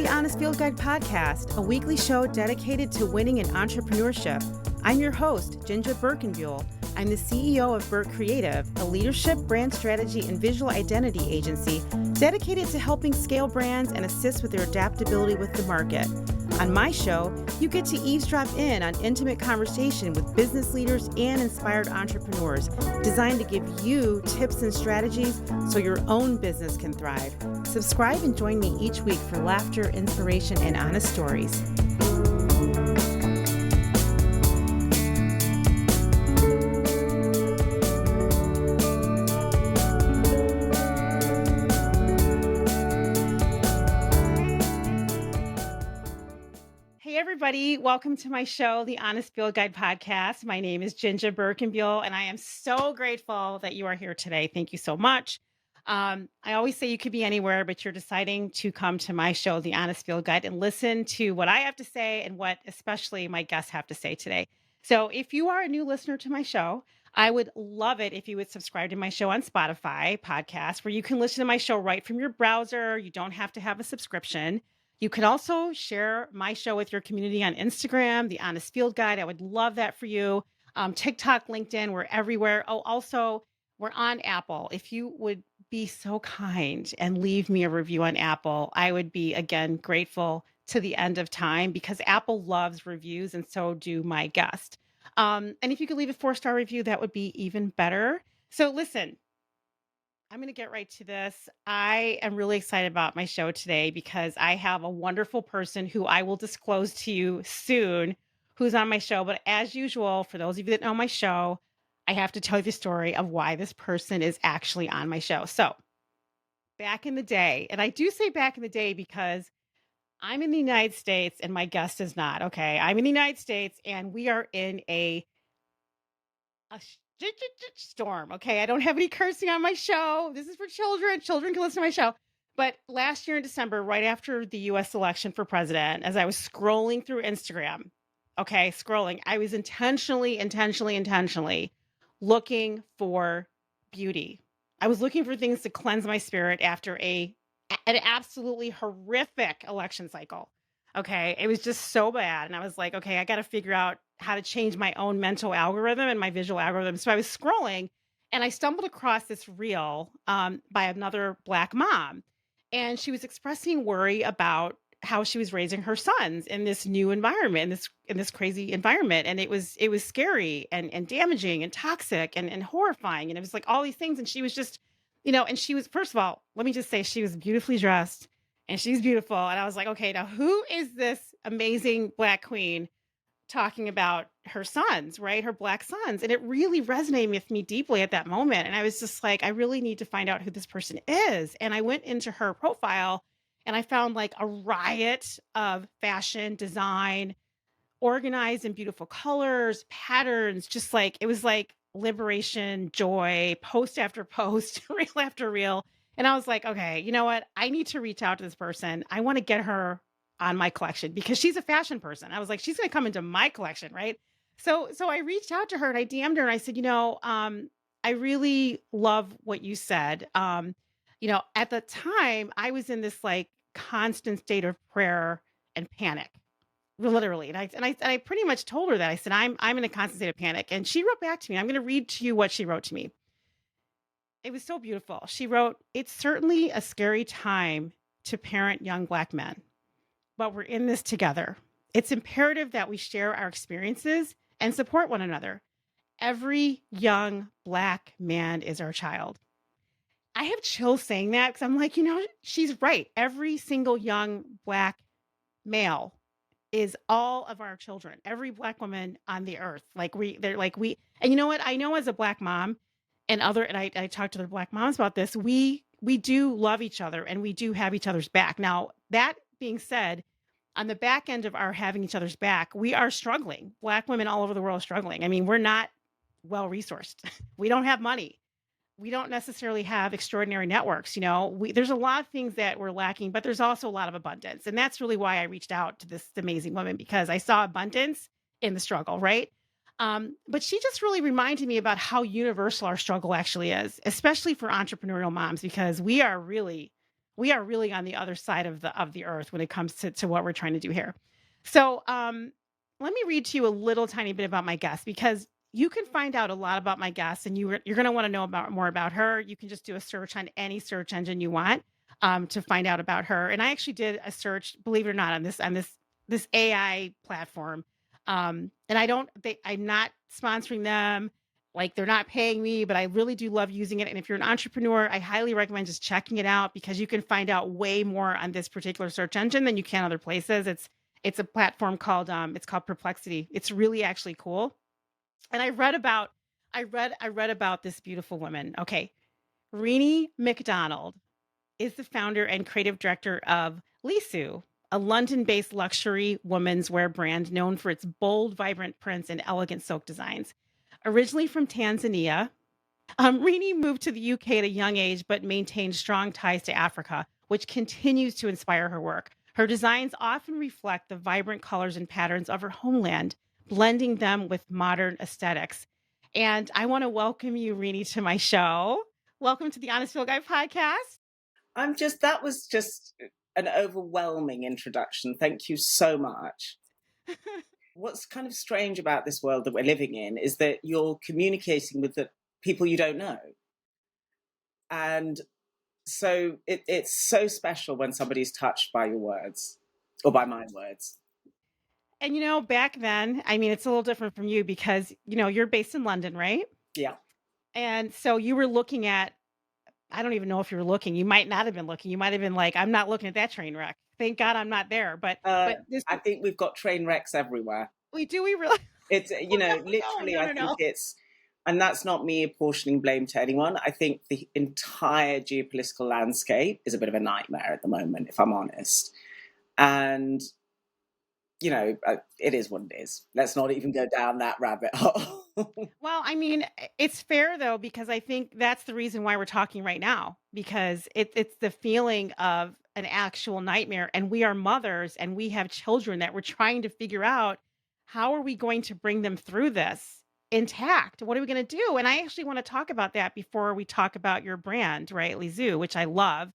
Honest Field Guide podcast, a weekly show dedicated to winning in entrepreneurship. I'm your host, JinJa Birkenbeuel. I'm the CEO of Burt Creative, a leadership, brand strategy, and visual identity agency dedicated to helping scale brands and assist with their adaptability with the market. On my show, you get to eavesdrop in on intimate conversation with business leaders and inspired entrepreneurs, designed to give you tips and strategies so your own business can thrive. Subscribe and join me each week for laughter, inspiration, and honest stories. Hey, everybody. Welcome to my show, the Honest Field Guide podcast. My name is JinJa Birkenbeuel, and I am so grateful that you are here today. Thank you so much. I always say you could be anywhere, but you're deciding to come to my show, the Honest Field Guide, and listen to what I have to say and what especially my guests have to say today. So if you are a new listener to my show, I would love it if you would subscribe to my show on Spotify podcast, where you can listen to my show right from your browser. You don't have to have a subscription. You can also share my show with your community on Instagram, the Honest Field Guide. I would love that for you. TikTok, LinkedIn, we're everywhere. Oh, also, we're on Apple. If you would be so kind and leave me a review on Apple, I would be, again, grateful to the end of time because Apple loves reviews and so do my guests. And if you could leave a 4-star review, that would be even better. So listen, I'm going to get right to this. I am really excited about my show today because I have a wonderful person who I will disclose to you soon who's on my show. But as usual, for those of you that know my show, I have to tell you the story of why this person is actually on my show. So back in the day, and I do say back in the day because I'm in the United States and my guest is not. Okay. I'm in the United States and we are in a storm. Okay. I don't have any cursing on my show. This is for children. Children can listen to my show. But last year in December, right after the US election for president, as I was scrolling through Instagram, I was intentionally looking for beauty. I was looking for things to cleanse my spirit after an absolutely horrific election cycle. Okay. It was just so bad. And I was like, okay, I got to figure out how to change my own mental algorithm and my visual algorithm. So I was scrolling and I stumbled across this reel by another Black mom. And she was expressing worry about how she was raising her sons in this new environment, in this crazy environment. And it was scary and damaging and toxic and horrifying. And it was like all these things. And she was just, and she was, first of all, let me just say she was beautifully dressed and she's beautiful. And I was like, okay, now who is this amazing Black queen talking about her sons, right? Her Black sons. And it really resonated with me deeply at that moment. And I was just like, I really need to find out who this person is. And I went into her profile and I found like a riot of fashion, design, organized in beautiful colors, patterns, just like it was like liberation, joy, post after post, reel after reel. And I was like, okay, you know what? I need to reach out to this person. I want to get her on my collection because she's a fashion person. I was like, she's going to come into my collection, right? So I reached out to her and I DM'd her and I said, I really love what you said. At the time I was in this like constant state of prayer and panic, literally. And I pretty much told her that. I said, I'm in a constant state of panic. And she wrote back to me. I'm going to read to you what she wrote to me. It was so beautiful. She wrote, "It's certainly a scary time to parent young Black men, but we're in this together. It's imperative that we share our experiences and support one another. Every young Black man is our child." I have chills saying that because I'm like, she's right. Every single young Black male is all of our children. Every Black woman on the earth. And you know what? I know as a Black mom and I talked to other Black moms about this, we do love each other and we do have each other's back. Now, that being said, on the back end of our having each other's back, we are struggling. Black women all over the world are struggling. I mean, we're not well resourced. We don't have money. We don't necessarily have extraordinary networks. There's a lot of things that we're lacking, but there's also a lot of abundance. And that's really why I reached out to this amazing woman, because I saw abundance in the struggle, right? But she just really reminded me about how universal our struggle actually is, especially for entrepreneurial moms, because we are really we are really on the other side of the earth when it comes to what we're trying to do here. So, let me read to you a little tiny bit about my guest because you can find out a lot about my guest, and you're going to want to know about more about her. You can just do a search on any search engine you want to find out about her. And I actually did a search, believe it or not, on this AI platform. And I'm not sponsoring them. Like they're not paying me, but I really do love using it. And if you're an entrepreneur, I highly recommend just checking it out because you can find out way more on this particular search engine than you can other places. It's a platform called it's called Perplexity. It's really actually cool. And I read about this beautiful woman. Okay. Rene Macdonald is the founder and creative director of Lisou, a London-based luxury women's wear brand known for its bold, vibrant prints and elegant silk designs. Originally from Tanzania, Rini moved to the UK at a young age, but maintained strong ties to Africa, which continues to inspire her work. Her designs often reflect the vibrant colors and patterns of her homeland, blending them with modern aesthetics. And I want to welcome you, Rini, to my show. Welcome to the Honest Feel Guy podcast. That was just an overwhelming introduction. Thank you so much. What's kind of strange about this world that we're living in is that you're communicating with the people you don't know. And so it's so special when somebody's touched by your words or by my words. And back then, I mean, it's a little different from you because, you're based in London, right? Yeah. And so you were looking at, I don't even know if you were looking. You might not have been looking. You might have been like, I'm not looking at that train wreck. Thank God I'm not there. But this I think we've got train wrecks everywhere. we really It's, oh, no, literally, no, I no, think no. and that's not me apportioning blame to anyone. I think the entire geopolitical landscape is a bit of a nightmare at the moment, if I'm honest. And, it is what it is. Let's not even go down that rabbit hole. Well, I mean, it's fair though, because I think that's the reason why we're talking right now, because it's the feeling of an actual nightmare. And we are mothers and we have children that we're trying to figure out how are we going to bring them through this intact? What are we going to do? And I actually want to talk about that before we talk about your brand, right, Lisou, which I love.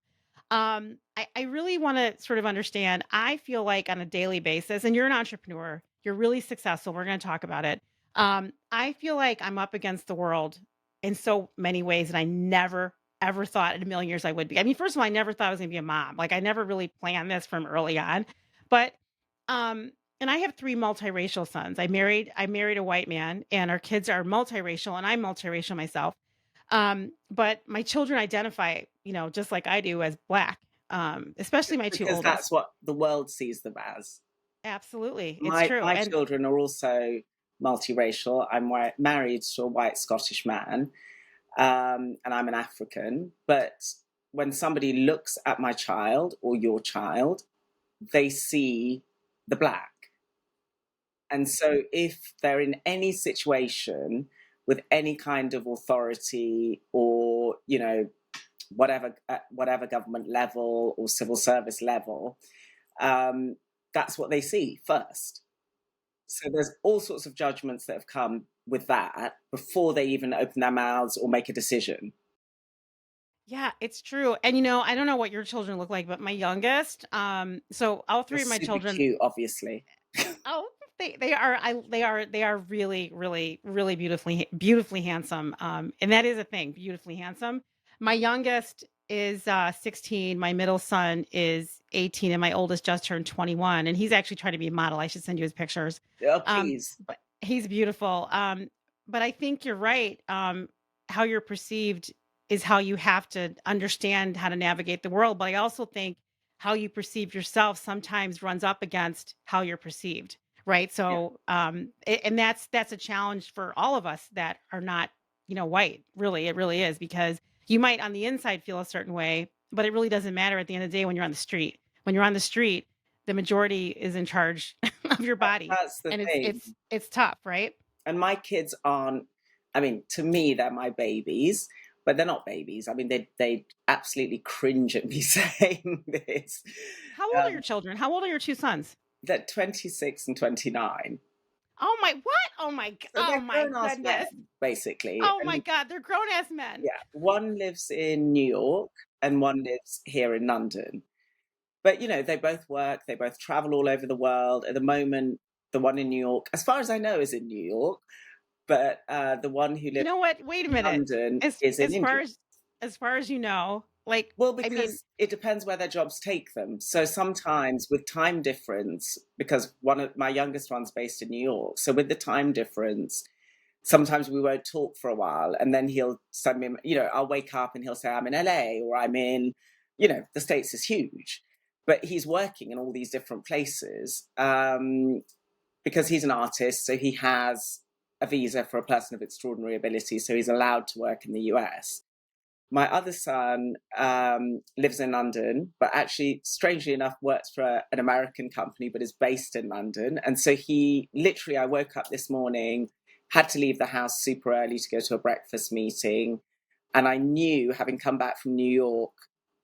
I really want to sort of understand. I feel like on a daily basis, and you're an entrepreneur, you're really successful. We're going to talk about it. I feel like I'm up against the world in so many ways that I never ever thought in a million years I would be. I mean, first of all, I never thought I was going to be a mom. Like I never really planned this from early on. But and I have three multiracial sons. I married a white man and our kids are multiracial and I'm multiracial myself. But my children identify, just like I do as black. Especially my two Because oldest. that's what the world sees them as. Absolutely. It's true. My And children are also multiracial. I'm married to a white Scottish man, and I'm an African. But when somebody looks at my child or your child, they see the black. And so if they're in any situation with any kind of authority or, whatever government level or civil service level, that's what they see first. So there's all sorts of judgments that have come with that before they even open their mouths or make a decision. yeah, it's true. And I don't know what your children look like, but my youngest, so all They're three of my super children, cute, obviously. oh, they are really, really, really beautifully handsome. And that is a thing, beautifully handsome. My youngest is 16, my middle son is 18, and my oldest just turned 21. And he's actually trying to be a model. I should send you his pictures. Oh, Um, please. but he's beautiful. But I think you're right. How you're perceived is how you have to understand how to navigate the world. But I also think how you perceive yourself sometimes runs up against how you're perceived. Right. Yeah. So, and that's a challenge for all of us that are not, white. Really, it really is because you might on the inside feel a certain way, but it really doesn't matter at the end of the day when you're on the street. When you're on the street, the majority is in charge of your body, That's the and it's thing. it's it's tough, right? And my kids aren't, I mean, to me, they're my babies, but they're not babies. I mean, they absolutely cringe at me saying this. How old are your children? How old are your two sons? They're 26 and 29. Oh my what? So Oh they're my grown ass goodness. men, basically. Oh my And God, they're grown ass men. yeah, one lives in New York and one lives here in London. But they both work, they both travel all over the world. At the moment, the one in New York, as far as I know, is in New York, but the one who You lives know what? Wait a in minute. London As is in as far India. as you know, like, Well, I mean, because it depends where their jobs take them. So sometimes with time difference, because one of my youngest one's based in New York, so with the time difference, sometimes we won't talk for a while, and then he'll send me, I'll wake up and he'll say I'm in LA, or I'm in, the States is huge, but he's working in all these different places, because he's an artist, so he has a visa for a person of extraordinary ability, so he's allowed to work in the US. My other son lives in London, but actually, strangely enough, works for an American company, but is based in London. And so he literally, I woke up this morning, had to leave the house super early to go to a breakfast meeting. And I knew, having come back from New York,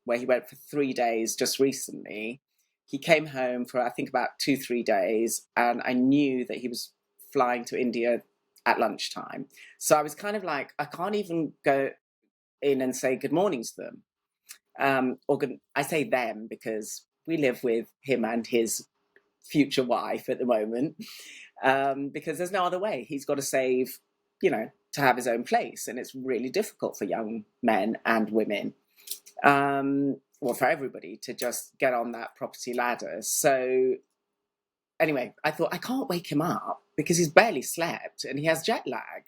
where he went for 3 days just recently, he came home for, I think, about 2, 3 days. And I knew that he was flying to India at lunchtime. So I was kind of like, I can't even go in and say good morning to them. I say them because we live with him and his future wife at the moment, because there's no other way. He's got to save, to have his own place. And it's really difficult for young men and women, well, for everybody to just get on that property ladder. So anyway, I thought I can't wake him up because he's barely slept and he has jet lag.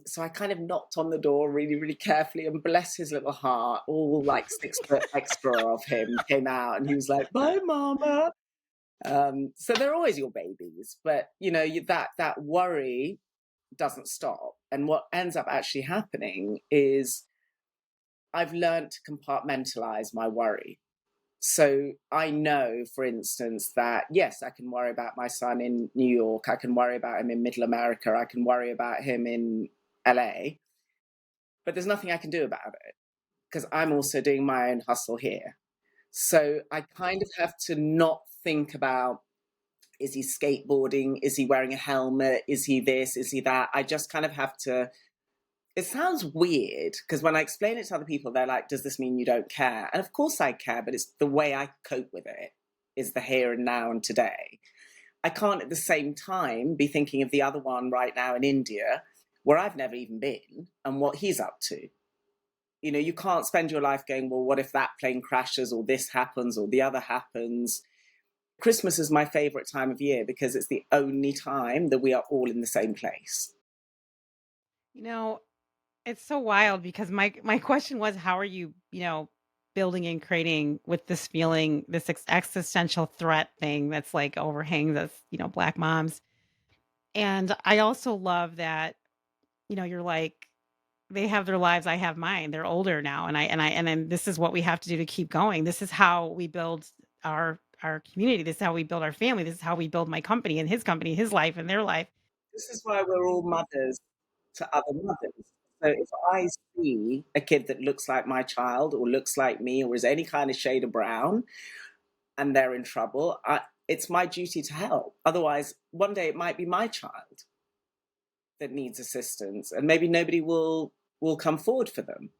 So I kind of knocked on the door really, really carefully, and bless his little heart, all like 6 foot extra of him came out, and he was like, "Bye, Mama." So they're always your babies, but that worry doesn't stop. And what ends up actually happening is I've learned to compartmentalize my worry. So I know, for instance, that yes, I can worry about my son in New York, I can worry about him in Middle America, I can worry about him in LA, but there's nothing I can do about it because I'm also doing my own hustle here. So I kind of have to not think about, is he skateboarding? Is he wearing a helmet? Is he this? Is he that? I just kind of have to. It sounds weird because when I explain it to other people, they're like, does this mean you don't care? And of course I care, but it's the way I cope with it is the here and now and today. I can't at the same time be thinking of the other one right now in India, where I've never even been, and what he's up to. You can't spend your life going, well, what if that plane crashes or this happens or the other happens? Christmas is my favorite time of year because it's the only time that we are all in the same place. you know, it's so wild because my question was, how are you, building and creating with this feeling, this existential threat thing that's like overhangs us, black moms. And I also love that, you're like, they have their lives, I have mine. They're older now, and then this is what we have to do to keep going. This is how we build our community. This is how we build our family. This is how we build my company, his life, and their life. This is why we're all mothers to other mothers. So if I see a kid that looks like my child or looks like me or is any kind of shade of brown and they're in trouble, it's my duty to help. Otherwise, one day it might be my child that needs assistance, and maybe nobody will come forward for them.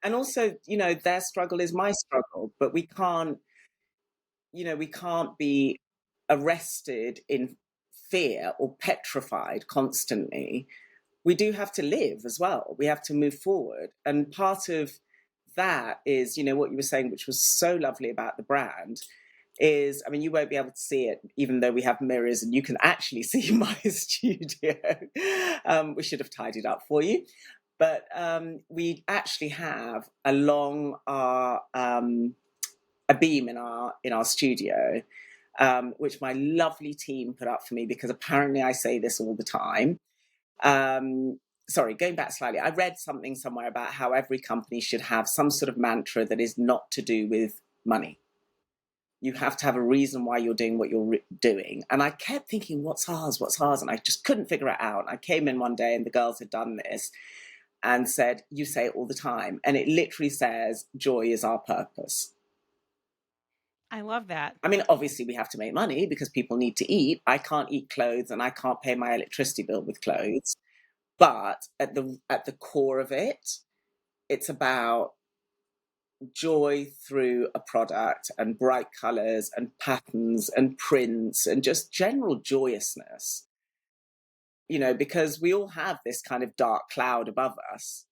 And also, their struggle is my struggle, but we can't be arrested in fear or petrified constantly. We do have to live as well. We have to move forward. And part of that is, what you were saying, which was so lovely about the brand, is, I mean, you won't be able to see it, even though we have mirrors and you can actually see my studio. We should have tidied up for you. But we actually have along a beam in our studio, which my lovely team put up for me because apparently I say this all the time. Sorry, going back slightly, I read something somewhere about how every company should have some sort of mantra that is not to do with money. You have to have a reason why you're doing what you're doing. And I kept thinking, what's ours? What's ours? And I just couldn't figure it out. And I came in one day and the girls had done this and said, you say it all the time. And it literally says, joy is our purpose. I love that. I mean, obviously, we have to make money because people need to eat. I can't eat clothes and I can't pay my electricity bill with clothes. But at the core of it, it's about joy through a product and bright colors and patterns and prints and just general joyousness, because we all have this kind of dark cloud above us,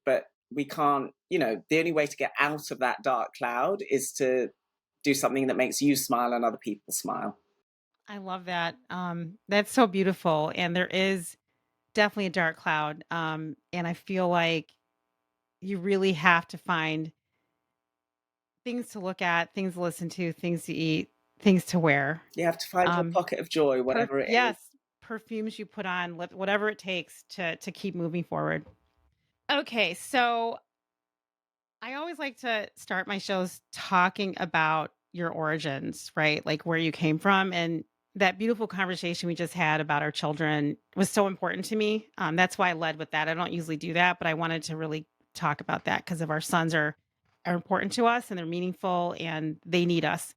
but we can't, the only way to get out of that dark cloud is to do something that makes you smile and other people smile. I love that. That's so beautiful. And there is definitely a dark cloud. And I feel like you really have to find things to look at, things to listen to, things to eat, things to wear. You have to find your Um, pocket of joy, whatever it is. yes, perfumes you put on, whatever it takes to keep moving forward. Okay, so I always like to start my shows talking about your origins, right? Like where you came from. And that beautiful conversation we just had about our children was so important to me. That's why I led with that. I don't usually do that, but I wanted to really talk about that because of our sons are important to us and they're meaningful and they need us.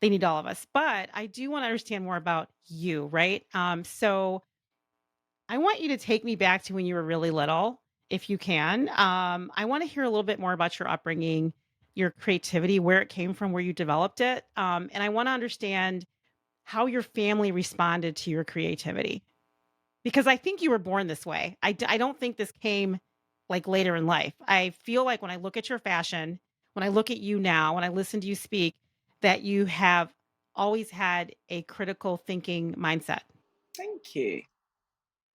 They need all of us. But I do want to understand more about you, right? So I want you to take me back to when you were really little, if you can. I want to hear a little bit more about your upbringing, your creativity, where it came from, where you developed it. And I want to understand how your family responded to your creativity because I think you were born this way. I don't think this came like later in life. I feel like when I look at your fashion, when I look at you now, when I listen to you speak, that you have always had a critical thinking mindset. Thank you.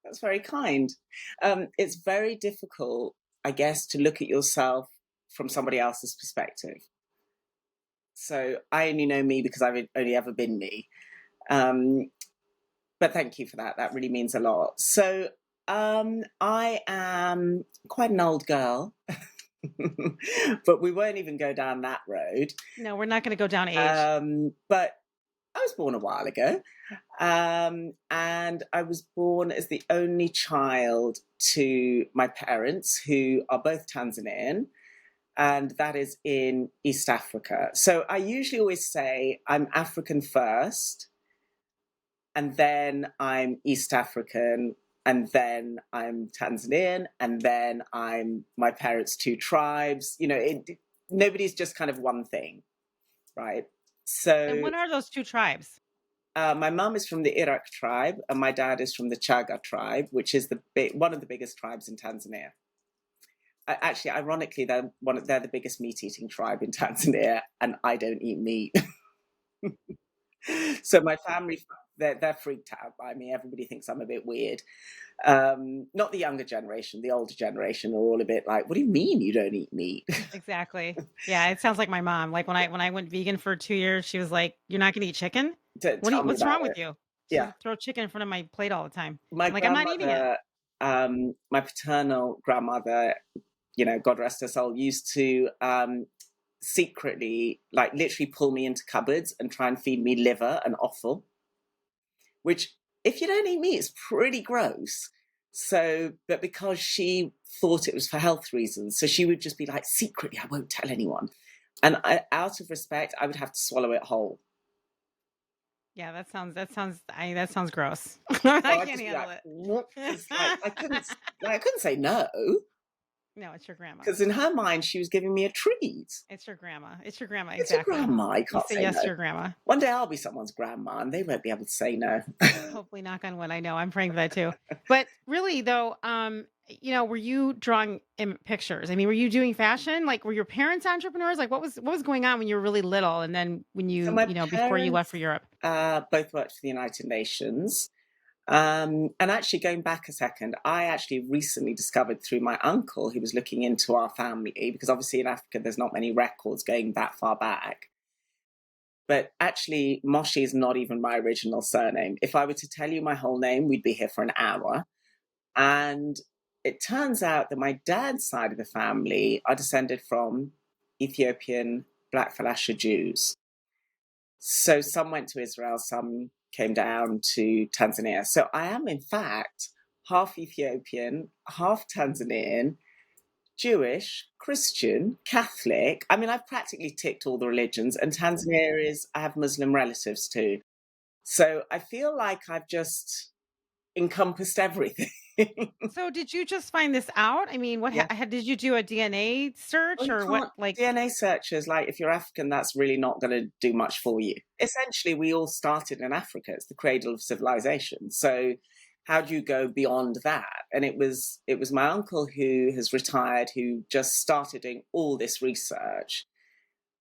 That's very kind. It's very difficult, I guess, to look at yourself from somebody else's perspective. So I only know me because I've only ever been me. Um, but thank you for that. That really means a lot. So I am quite an old girl, but we won't even go down that road. No, we're not going to go down age. But I was born a while ago. And I was born as the only child to my parents, who are both Tanzanian, and that is in East Africa. So I usually always say I'm African first, and then I'm East African, and then I'm Tanzanian, and then I'm my parents' two tribes. Nobody's just kind of one thing, right? And So what are those two tribes? my mum is from the Iraq tribe, and my dad is from the Chaga tribe, which is one of the biggest tribes in Tanzania. Actually, ironically, they're the biggest meat-eating tribe in Tanzania, and I don't eat meat. So my family, they're freaked out by me. Everybody thinks I'm a bit weird. Not the younger generation, the older generation are all a bit like, "What do you mean you don't eat meat?" Exactly. Yeah, it sounds like my mom. Like when I went vegan for 2 years, she was like, "You're not gonna eat chicken? Tell me What's about wrong with it. you?" She Yeah, would throw chicken in front of my plate all the time. my I'm like, "I'm not eating it." grandmother, my paternal grandmother, God rest her soul, used to secretly, like, literally pull me into cupboards and try and feed me liver and offal, which, if you don't eat meat, is pretty gross. So, but because she thought it was for health reasons, so she would just be like, secretly, I won't tell anyone. And out of respect, I would have to swallow it whole. Yeah, that sounds gross. So I I'd can't just be handle like, it. because I couldn't say no, No, it's your grandma. because in her mind, she was giving me a treat. It's your grandma. It's your grandma, It's your exactly. grandma. You You can't say say yes no. to your grandma. One day I'll be someone's grandma and they won't be able to say no. Hopefully, knock on wood. I know. I'm praying for that too. But really, though, were you drawing pictures? I mean, were you doing fashion? Like, were your parents entrepreneurs? Like, what was going on when you were really little, and then when So you, my before you left parents for Europe? both worked for the United Nations. And actually, going back a second, I actually recently discovered through my uncle, who was looking into our family, because obviously in Africa, there's not many records going that far back. But actually, Moshi is not even my original surname. If I were to tell you my whole name, we'd be here for an hour. And it turns out that my dad's side of the family are descended from Ethiopian Black Falasha Jews. So some went to Israel, some came down to Tanzania. So I am, in fact, half Ethiopian, half Tanzanian, Jewish, Christian, Catholic. I mean, I've practically ticked all the religions, and Tanzania is, I have Muslim relatives too. So I feel like I've just encompassed everything. So did you just find this out? I mean, what Yeah. did you do a DNA Well, search you or what can't. like DNA searchers, like if you're African, that's really not going to do much for you. Essentially, we all started in Africa. It's the cradle of civilization. So, how do you go beyond that? And it was my uncle who has retired, who just started doing all this research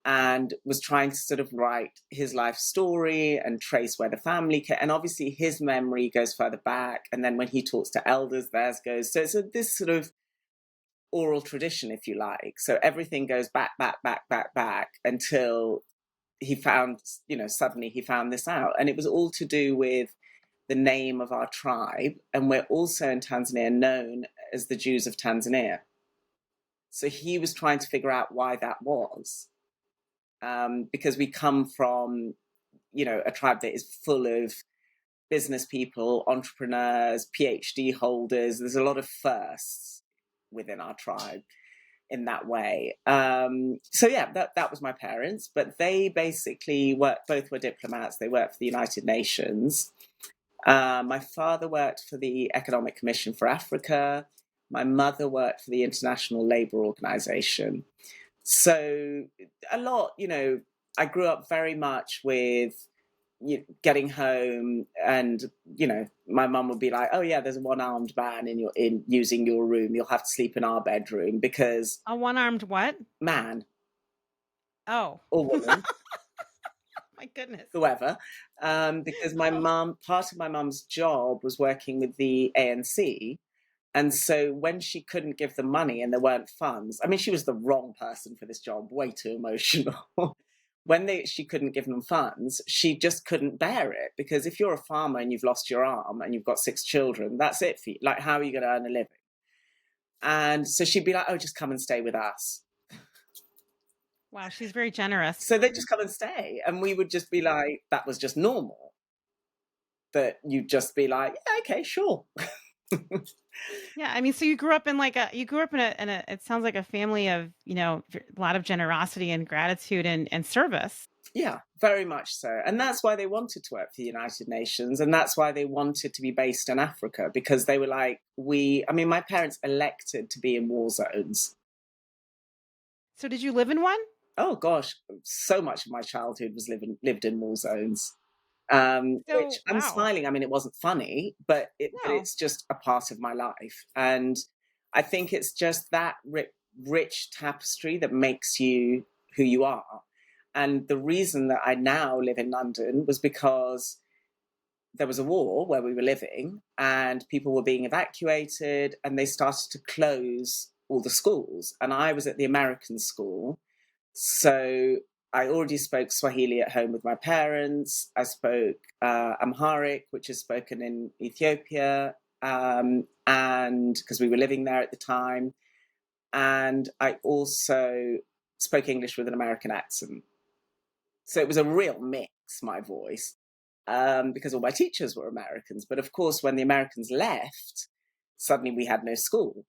and was trying to sort of write his life story and trace where the family came. And obviously, his memory goes further back. And then when he talks to elders, theirs goes. So it's this sort of oral tradition, if you like. So everything goes back, back, back, back, back until he found, suddenly he found this out. And it was all to do with the name of our tribe. And we're also in Tanzania known as the Jews of Tanzania. So he was trying to figure out why that was. Because we come from, a tribe that is full of business people, entrepreneurs, PhD holders. There's a lot of firsts within our tribe in that way. So yeah, that was my parents, but they basically both were diplomats. They worked for the United Nations. My father worked for the Economic Commission for Africa. My mother worked for the International Labour Organization. So a lot, I grew up very much with getting home and my mum would be like, oh yeah, there's a one-armed man in using your room, you'll have to sleep in our bedroom because a one-armed what? man Oh. or woman, My goodness. whoever, because my Oh. mum, part of my mum's job was working with the ANC. And so when she couldn't give them money and there weren't funds, I mean, she was the wrong person for this job, way too emotional. When she couldn't give them funds, she just couldn't bear it, because if you're a farmer and you've lost your arm and you've got 6 children, that's it for you. Like, how are you going to earn a living? And so she'd be like, oh, just come and stay with us. Wow, she's very generous. So they'd just come and stay. And we would just be like, that was just normal. That you'd just be like, yeah, okay, sure. Yeah, I mean, so you grew up in a it sounds like a family of, a lot of generosity and gratitude and service. Yeah, very much so. And that's why they wanted to work for the United Nations. And that's why they wanted to be based in Africa, because they were like, I mean, my parents elected to be in war zones. So did you live in one? Oh gosh, so much of my childhood was lived in war zones. Which So, I'm wow. smiling. I mean, it wasn't funny, but No. it's just a part of my life. And I think it's just that rich tapestry that makes you who you are. And the reason that I now live in London was because there was a war where we were living and people were being evacuated and they started to close all the schools. And I was at the American school. So I already spoke Swahili at home with my parents. I spoke Amharic, which is spoken in Ethiopia, and because we were living there at the time. And I also spoke English with an American accent. So it was a real mix, my voice, because all my teachers were Americans. But of course, when the Americans left, suddenly we had no school.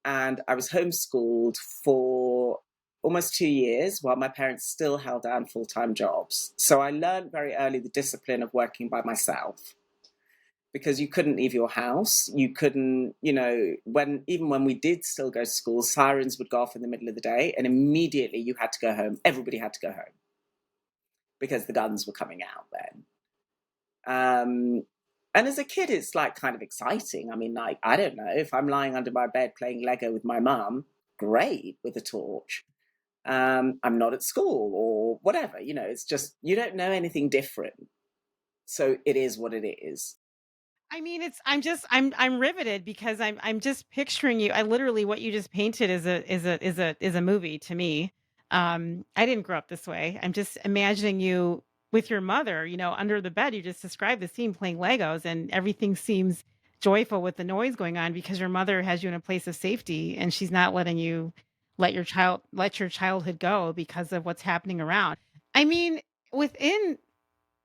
And I was homeschooled for almost 2 years while my parents still held down full-time jobs. So I learned very early the discipline of working by myself, because you couldn't leave your house. You couldn't, even when we did still go to school, sirens would go off in the middle of the day and immediately you had to go home. Everybody had to go home because the guns were coming out then. Um, and as a kid, it's like kind of exciting. I mean, like, I don't know, if I'm lying under my bed playing Lego with my mum, great, with a torch. I'm not at school or whatever, it's just, you don't know anything different. So it is what it is. I mean, I'm riveted because I'm just picturing you. I literally what you just painted is a movie to me. I didn't grow up this way. I'm just imagining you with your mother, under the bed. You just described the scene playing Legos and everything seems joyful with the noise going on because your mother has you in a place of safety and she's not letting you let your childhood go because of what's happening around. I mean, within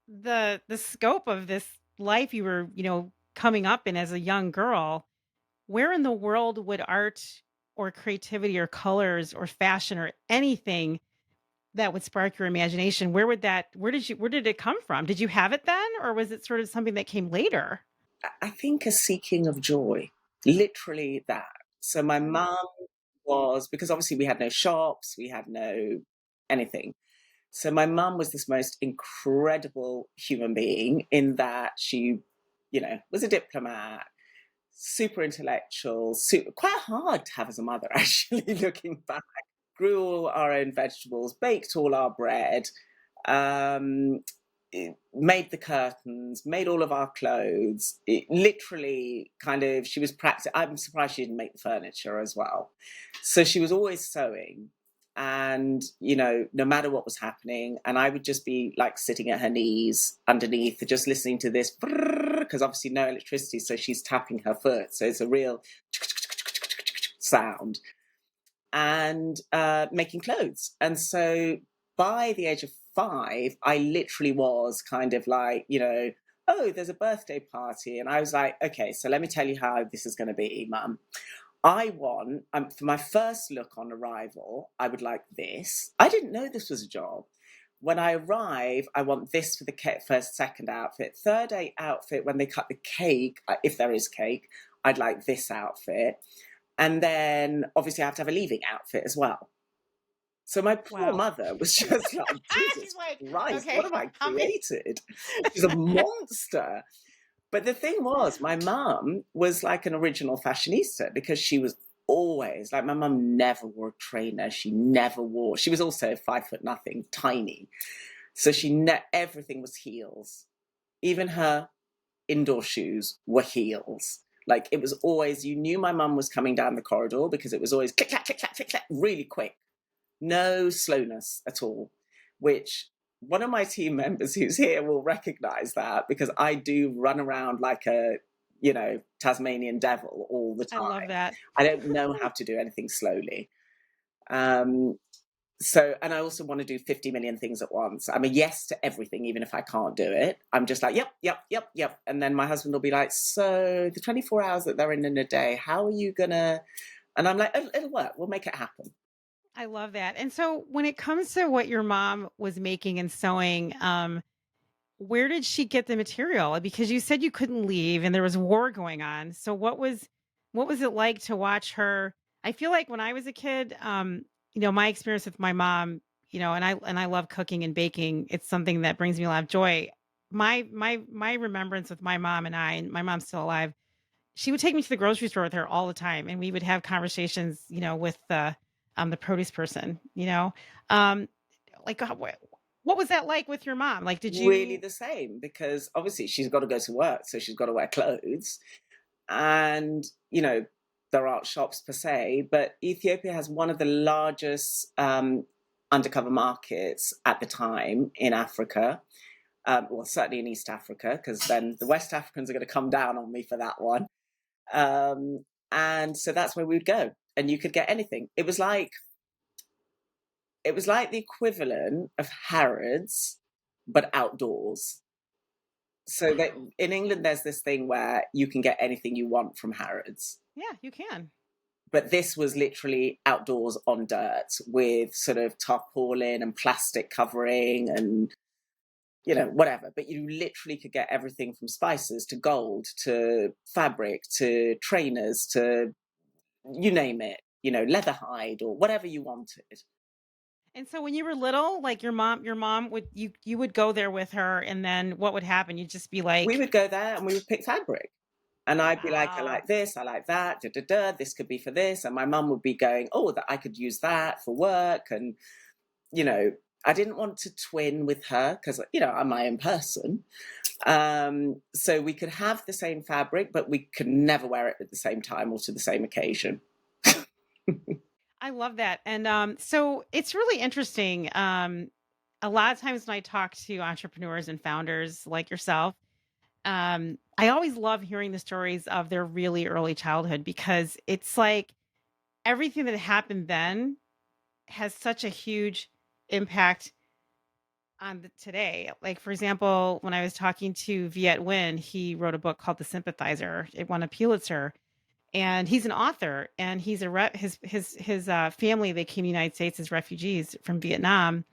the scope of this life you were, coming up in as a young girl, where in the world would art or creativity or colors or fashion or anything that would spark your imagination, where did it come from? Did you have it then or was it sort of something that came later? I think a seeking of joy, literally that. So my mum was, because obviously we had no shops, we had no anything. So my mum was this most incredible human being in that she, was a diplomat, super intellectual, quite hard to have as a mother, actually, looking back. Grew all our own vegetables, baked all our bread, um, made the curtains, made all of our clothes. It literally kind of, she was practicing. I'm surprised she didn't make the furniture as well. So she was always sewing. And, no matter what was happening, and I would just be like sitting at her knees underneath, just listening to this, because obviously no electricity. So she's tapping her foot. So it's a real sound and making clothes. And so by the age of 5, I literally was kind of like, oh, there's a birthday party. And I was like, okay, so let me tell you how this is going to be, Mum. I want, for my first look on arrival, I would like this. I didn't know this was a job. When I arrive, I want this for the first, second outfit. Third outfit, when they cut the cake, if there is cake, I'd like this outfit. And then obviously I have to have a leaving outfit as well. So my poor Wow. mother was just like, She's Jesus like, Christ, what okay, have I how many? created? She's a monster. But the thing was, my mum was like an original fashionista because she was always like, my mum never wore a trainer. She never wore, she was also 5 foot nothing, tiny. So everything was heels. Even her indoor shoes were heels. Like it was always, you knew my mum was coming down the corridor because it was always click, clack, click, clack, click, clack, really quick. No slowness at all, which one of my team members who's here will recognize that because I do run around like a, Tasmanian devil all the I love time. that. I don't know how to do anything slowly. Um, so, and I also want to do 50 million things at once. I'm a yes to everything, even if I can't do it. I'm just like, yep, yep, yep, yep. And then my husband will be like, so the 24 hours that they're in a day, how are you gonna? And I'm like, it'll work. We'll make it happen. I love that. And so when it comes to what your mom was making and sewing, where did she get the material? Because you said you couldn't leave and there was war going on. So what was it like to watch her? I feel like when I was a kid, my experience with my mom, and I love cooking and baking. It's something that brings me a lot of joy. My remembrance with my mom and my mom's still alive. She would take me to the grocery store with her all the time, and we would have conversations, with the produce person, Um, like, what was that like with your mom? Like, did Really you the same because obviously she's got to go to work, so she's got to wear clothes. And, there aren't shops per se, but Ethiopia has one of the largest undercover markets at the time in Africa. Well, certainly in East Africa, because then the West Africans are going to come down on me for that one. Um, and so that's where we'd go, and you could get anything. It was like the equivalent of Harrods, but outdoors. So that wow. in England, there's this thing where you can get anything you want from Harrods, Yeah, you can. but this was literally outdoors on dirt with sort of tarpaulin and plastic covering and whatever. But you literally could get everything from spices to gold to fabric to trainers to you name it, leather hide or whatever you wanted. And so when you were little, like your mom would you would go there with her and then what would happen? You'd just be We like, would go there and we would pick fabric. And I'd be like, I wow. like this, I like that, da da da, this could be for this. And my mum would be going, oh, that I could use that for work. And, you know, I didn't want to twin with her because, I'm my own person. So we could have the same fabric, but we could never wear it at the same time or to the same occasion. I love that. And so it's really interesting. A lot of times when I talk to entrepreneurs and founders like yourself, I always love hearing the stories of their really early childhood because it's like everything that happened then has such a huge impact on today. Like, for example, when I was talking to Viet Nguyen, he wrote a book called The Sympathizer. It won a Pulitzer, and he's an author. And he's his family, they came to the United States as refugees from Vietnam.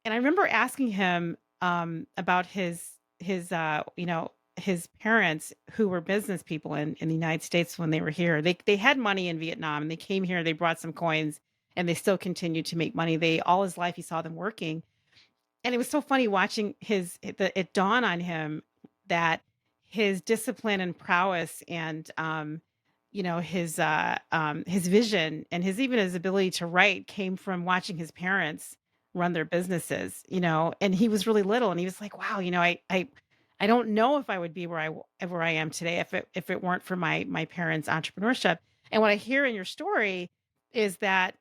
And I remember asking him about his his parents, who were business people in the United States when they were here, they had money in Vietnam and they came here, they brought some coins and they still continued to make money. They all his life he saw them working. And it was so funny watching it dawn on him that his discipline and prowess and his vision and his ability to write came from watching his parents run their businesses, and he was really little and he was like, wow, I don't know if I would be where I am today if it weren't for my parents' entrepreneurship. And what I hear in your story is that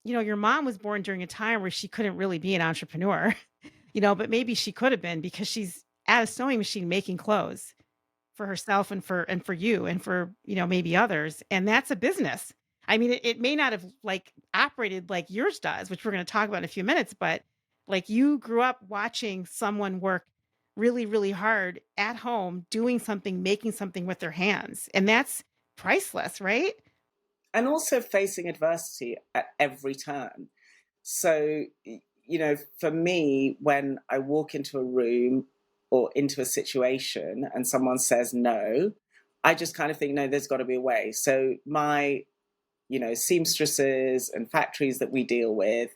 your mom was born during a time where she couldn't really be an entrepreneur, but maybe she could have been because she's at a sewing machine making clothes for herself and for you and for, maybe others. And that's a business. I mean, it may not have like operated like yours does, which we're going to talk about in a few minutes, but like you grew up watching someone work really, really hard at home, doing something, making something with their hands. And that's priceless, right? And also facing adversity at every turn. So, for me, when I walk into a room or into a situation and someone says no, I just kind of think, no, there's got to be a way. So, my, seamstresses and factories that we deal with,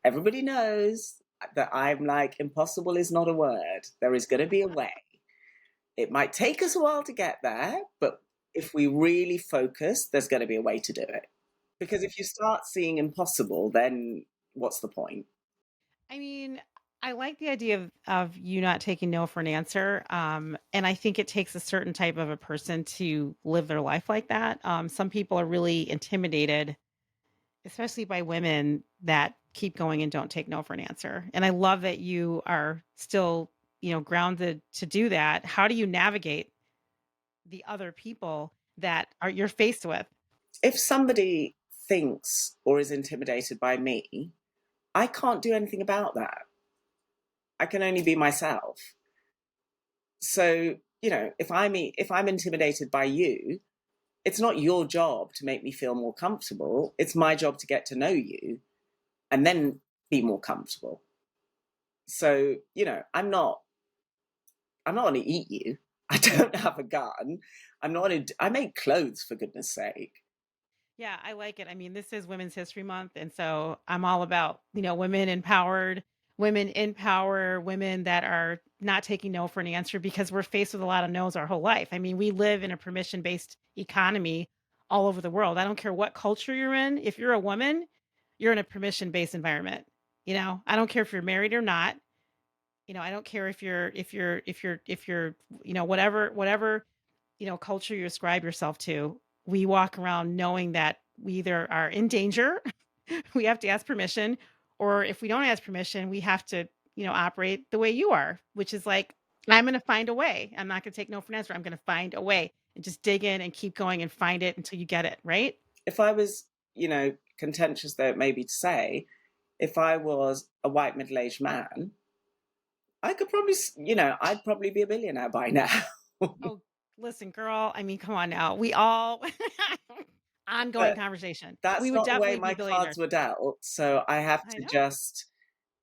everybody knows that I'm like, impossible is not a word. There is going to be a way. It might take us a while to get there, but if we really focus, there's going to be a way to do it. Because if you start seeing impossible, then what's the point? I mean, I like the idea of you not taking no for an answer. And I think it takes a certain type of a person to live their life like that. Some people are really intimidated, especially by women that keep going and don't take no for an answer. And I love that you are still, grounded to do that. How do you navigate the other people that are you're faced with? If somebody thinks or is intimidated by me, I can't do anything about that. I can only be myself. So, if I'm intimidated by you, it's not your job to make me feel more comfortable. It's my job to get to know you and then be more comfortable. So, I'm not going to eat you. I don't have a gun. I make clothes for goodness sake. Yeah, I like it. I mean, this is Women's History Month, and so I'm all about, women empowered, women in power, women that are not taking no for an answer because we're faced with a lot of no's our whole life. I mean, we live in a permission-based economy all over the world. I don't care what culture you're in. If you're a woman, you're in a permission-based environment. I don't care if you're married or not. I don't care if you're, whatever culture you ascribe yourself to, we walk around knowing that we either are in danger, we have to ask permission, or if we don't ask permission, we have to, operate the way you are, which is like, I'm going to find a way. I'm not going to take no for an answer. I'm going to find a way and just dig in and keep going and find it until you get it. Right. If I was, contentious though it may be to say, if I was a white middle aged man, I could probably, I'd probably be a billionaire by now. Oh, listen, girl. I mean, come on now. We all ongoing But conversation. We that's would not the way definitely be my cards billionaires. were dealt. So I have I to know. just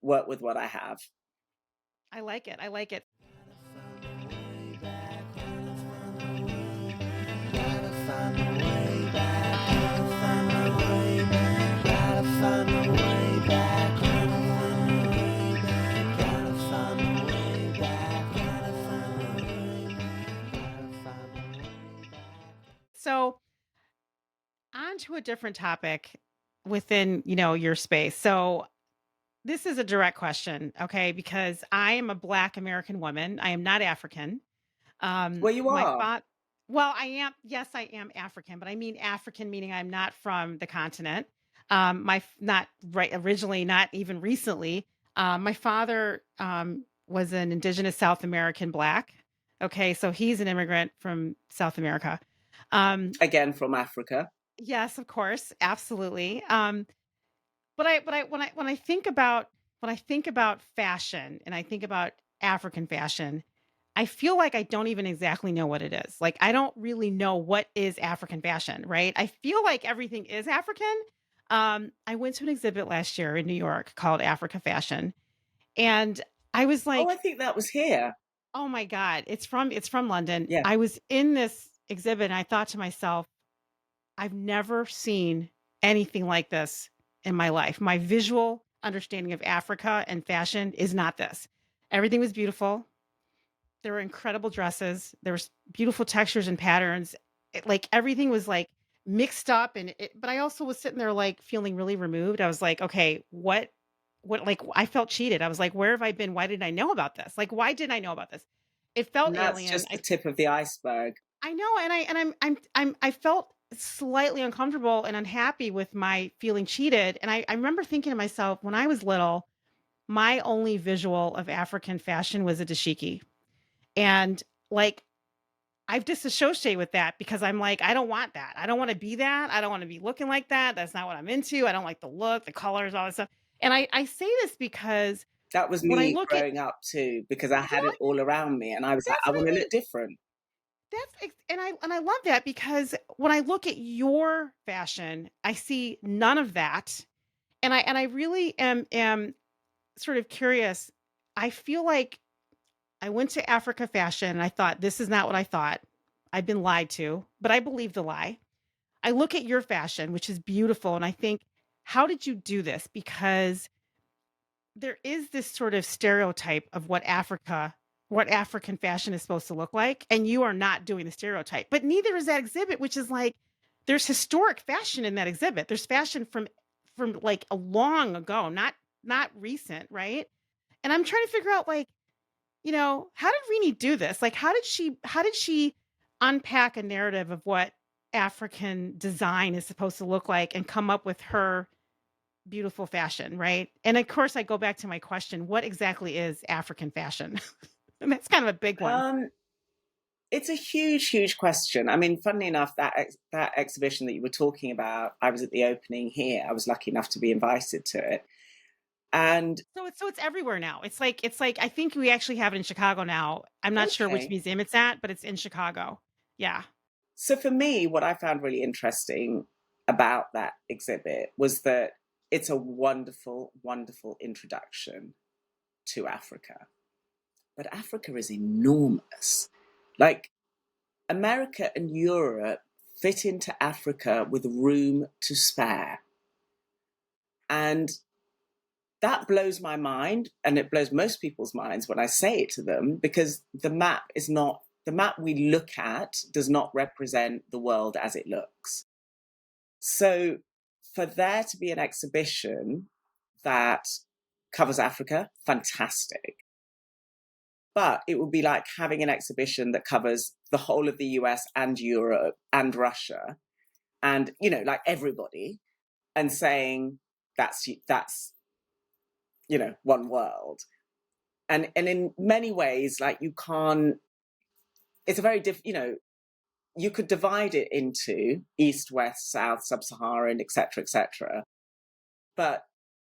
work with what I have. I like it. I like it. So, on to a different topic within, your space. So, this is a direct question, okay? Because I am a Black American woman. I am not African. Well, you My are. father, well, I am, yes, I am African, but I mean African meaning I'm not from the continent. Not right originally, not even recently. My father was an indigenous South American Black. Okay, so he's an immigrant from South America. Um, Again from Africa. yes, of course, absolutely. But when I think about fashion and I think about African fashion, I feel like I don't even exactly know what it is. Like I don't really know what is African fashion, right? I feel like everything is African. I went to an exhibit last year in New York called Africa Fashion, and I was Oh, I like, think that was here. Oh my god, it's from London. Yeah. I was in this exhibit and I thought to myself, I've never seen anything like this in my life. My visual understanding of Africa and fashion is not this. Everything was beautiful. There were incredible dresses. There was beautiful textures and patterns. Like everything was like mixed up but I also was sitting there like feeling really removed. I was like, okay, what like I felt cheated. I was like, where have I been? Why didn't I know about this? Like why didn't I know about this? It felt And that's alien. just the tip of the iceberg. I know, I felt slightly uncomfortable and unhappy with my feeling cheated, and I remember thinking to myself, when I was little, my only visual of African fashion was a dashiki, and, like, I've disassociated with that because I'm like, "I don't want that. I don't wanna be that. I don't wanna be looking like that. That's not what I'm into. I don't like the look, the colors, all that stuff." And I say this because That was when I me look at growing up too, because I had it Really? all around me and I was like, That's I what I want to mean. look different. And I love that because when I look at your fashion, I see none of that. And I really am sort of curious. I feel like I went to Africa Fashion and I thought this is not what I thought. I've been lied to, but I believe the lie. I look at your fashion, which is beautiful, and I think, how did you do this? Because there is this sort of stereotype of what African fashion is supposed to look like, and you are not doing the stereotype. But neither is that exhibit, which is like there's historic fashion in that exhibit. There's fashion from like a long ago, not recent, right? And I'm trying to figure out like, how did Rini do this? Like how did she unpack a narrative of what African design is supposed to look like and come up with her beautiful fashion, right? And of course, I go back to my question, what exactly is African fashion? And that's kind of a big one. Um, it's a huge, huge question. I mean, funnily enough, that exhibition that you were talking about, I was at the opening here. I was lucky enough to be invited to it, and So it's everywhere now. It's like I think we actually have it in Chicago now. I'm not sure which okay. museum it's at, but it's in Chicago. Yeah. So for me, what I found really interesting about that exhibit was that it's a wonderful, wonderful introduction to Africa. But Africa is enormous. Like America and Europe fit into Africa with room to spare. And that blows my mind, and it blows most people's minds when I say it to them, because the map we look at does not represent the world as it looks. So for there to be an exhibition that covers Africa, fantastic. But it would be like having an exhibition that covers the whole of the US and Europe and Russia and, like everybody, and saying that's one world. And in many ways, like you can't, it's a very you could divide it into east, west, south, sub-Saharan, etc., etc. But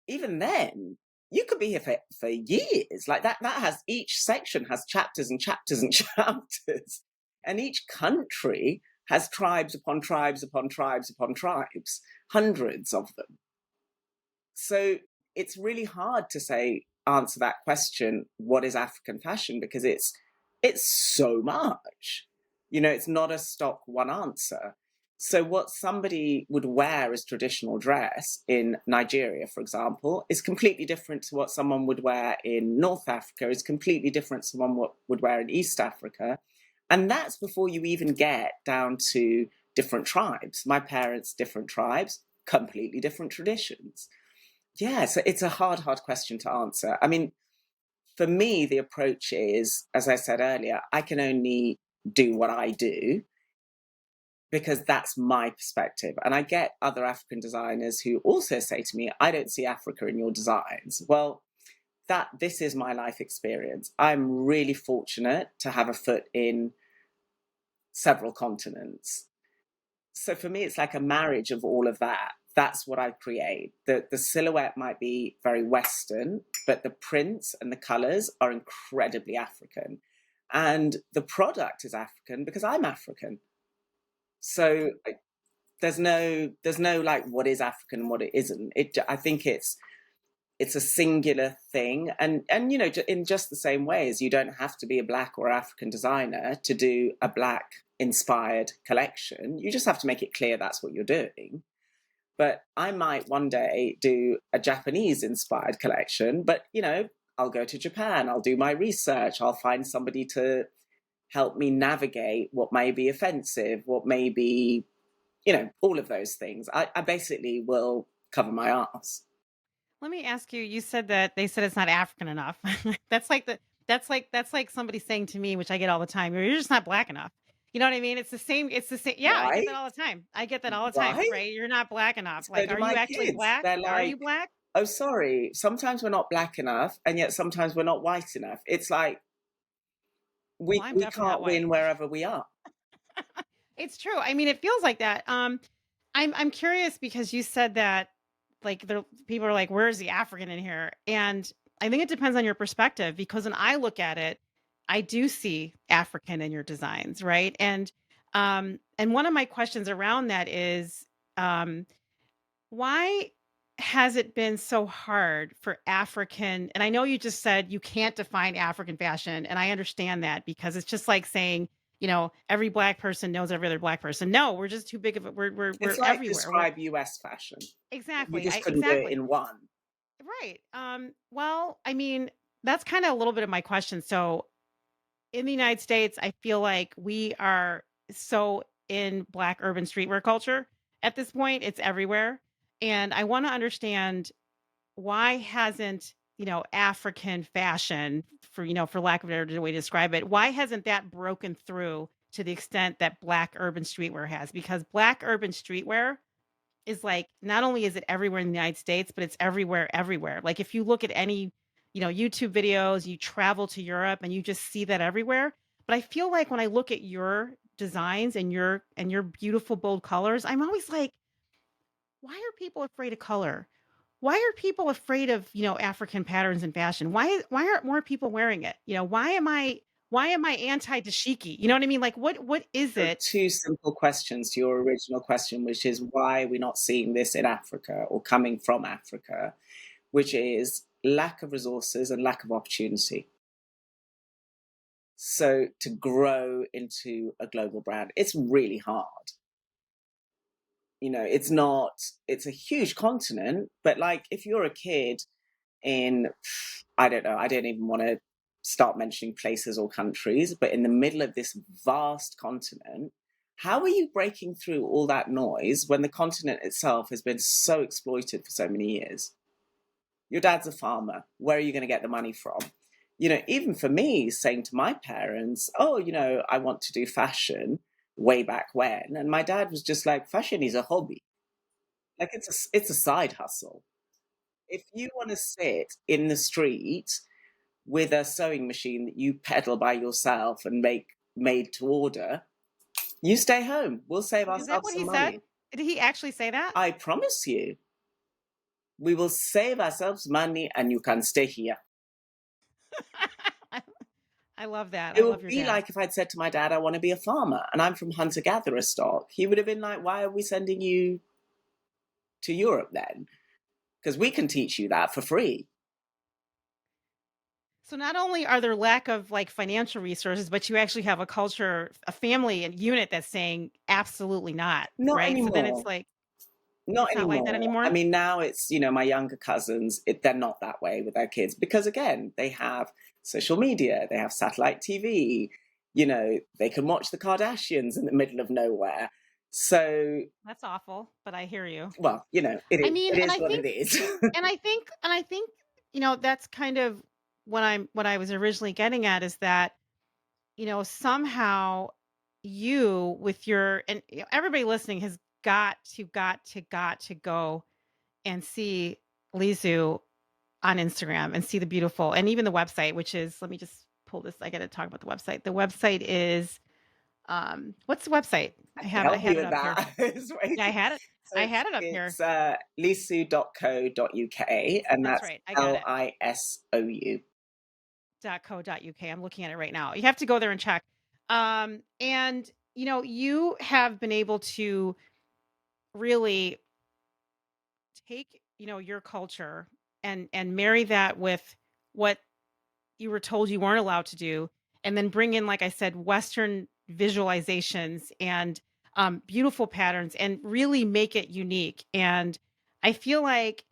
even then, you could be here for years. Like that has, each section has chapters and chapters and chapters. And each country has tribes upon tribes upon tribes upon tribes, hundreds of them. So it's really hard to answer that question, what is African fashion? Because it's so much. It's not a stock one answer. So what somebody would wear as traditional dress in Nigeria, for example, is completely different to what someone would wear in North Africa, is completely different to what would wear in East Africa. And that's before you even get down to different tribes. My parents, different tribes, completely different traditions. Yeah, so it's a hard, hard question to answer. I mean, for me, the approach is, as I said earlier, I can only do what I do because that's my perspective. And I get other African designers who also say to me, I don't see Africa in your designs. Well, this is my life experience. I'm really fortunate to have a foot in several continents. So for me, it's like a marriage of all of that. That's what I create. The silhouette might be very Western, but the prints and the colors are incredibly African. And the product is African because I'm African. So there's no like what is African and what it isn't. I think it's a singular thing, and you know, in just the same way as you don't have to be a black or African designer to do a black inspired collection, you just have to make it clear that's what you're doing. But I might one day do a Japanese inspired collection, but you know, I'll go to Japan, I'll do my research, I'll find somebody to help me navigate what may be offensive, what may be, you know, all of those things. I basically will cover my ass. Let me ask you, you said that they said it's not African enough. That's like that's like somebody saying to me, which I get all the time, "You're just not black enough." You know what I mean? It's the same. Yeah, I get that Right? all the time. I get that all the time, Right? right? You're not black enough. So Like, do are you my actually kids. black? They're Are you like, black? oh, sorry, sometimes we're not black enough, and yet sometimes we're not white enough. It's like Well, we, I'm we definitely not can't white. win wherever we are. It's true. I mean, it feels like that. I'm curious because you said that like the people are like, "Where's the African in here?" And I think it depends on your perspective because when I look at it, I do see African in your designs, right? And one of my questions around that is, um, why has it been so hard for African? And I know you just said you can't define African fashion, and I understand that because it's just like saying, every black person knows every other black person. No, we're just too big of it. We're It's like everywhere. We're describe US fashion. You exactly. just I couldn't do it exactly. in one. Right. Well, I mean, that's kind of a little bit of my question. So in the United States, I feel like we are so in black urban streetwear culture at this point. It's everywhere. And I want to understand why hasn't, African fashion, for lack of a better way to describe it, why hasn't that broken through to the extent that black urban streetwear has? Because black urban streetwear is like, not only is it everywhere in the United States, but it's everywhere, everywhere. Like if you look at any, YouTube videos, you travel to Europe and you just see that everywhere. But I feel like when I look at your designs and your beautiful bold colors, I'm always like, why are people afraid of color? Why are people afraid of, African patterns in fashion? Why aren't more people wearing it? Why am I anti dashiki? You know what I mean? Like what is So it? two simple questions to your original question, which is why are we not seeing this in Africa or coming from Africa, which is lack of resources and lack of opportunity. So to grow into a global brand, it's really hard. You know, it's not, it's a huge continent, but like if you're a kid in, I don't know, I don't even want to start mentioning places or countries, but in the middle of this vast continent, how are you breaking through all that noise when the continent itself has been so exploited for so many years? Your dad's a farmer. Where are you going to get the money from? You know, even for me, saying to my parents, oh, you know, I want to do fashion way back when. And my dad was just like, fashion is a hobby. Like it's a side hustle. If you want to sit in the street with a sewing machine that you pedal by yourself and make made to order, you stay home. We'll save Is that ourselves what some he said? money. Did he actually say that? I promise you, we will save ourselves money and you can stay here. I I love that. It I would love your be dad. like if I'd said to my dad, I want to be a farmer and I'm from hunter gatherer stock. He would have been like, why are we sending you to Europe then? Because we can teach you that for free. So not only are there lack of like financial resources, but you actually have a culture, a family and unit that's saying absolutely not, Not right? So then it's anymore. like Not it's not like that anymore. I anymore. mean, now it's, you know, my younger cousins, they're not that way with their kids because, again, they have social media, they have satellite TV, you know, they can watch the Kardashians in the middle of nowhere. So, That's awful, but I hear you. well, you know, I mean, it and is I what think it is. and I think, that's kind of what I was originally getting at is that, somehow you with your and everybody listening has got to go and see Lisou on Instagram and see the beautiful and even the website, which is let me just pull this. I got to talk about the website. The website is what's the website? I I can have I help have you it with up here. that. It's Yeah, I waiting. had it. So I had it up here. it's lisu.co.uk, and That's that's right. I got it. Lisou. .co.uk. I'm looking at it right now. You have to go there and check. And you have been able to really take, your culture and marry that with what you were told you weren't allowed to do, and then bring in, like I said, Western visualizations and beautiful patterns, and really make it unique. And I feel like,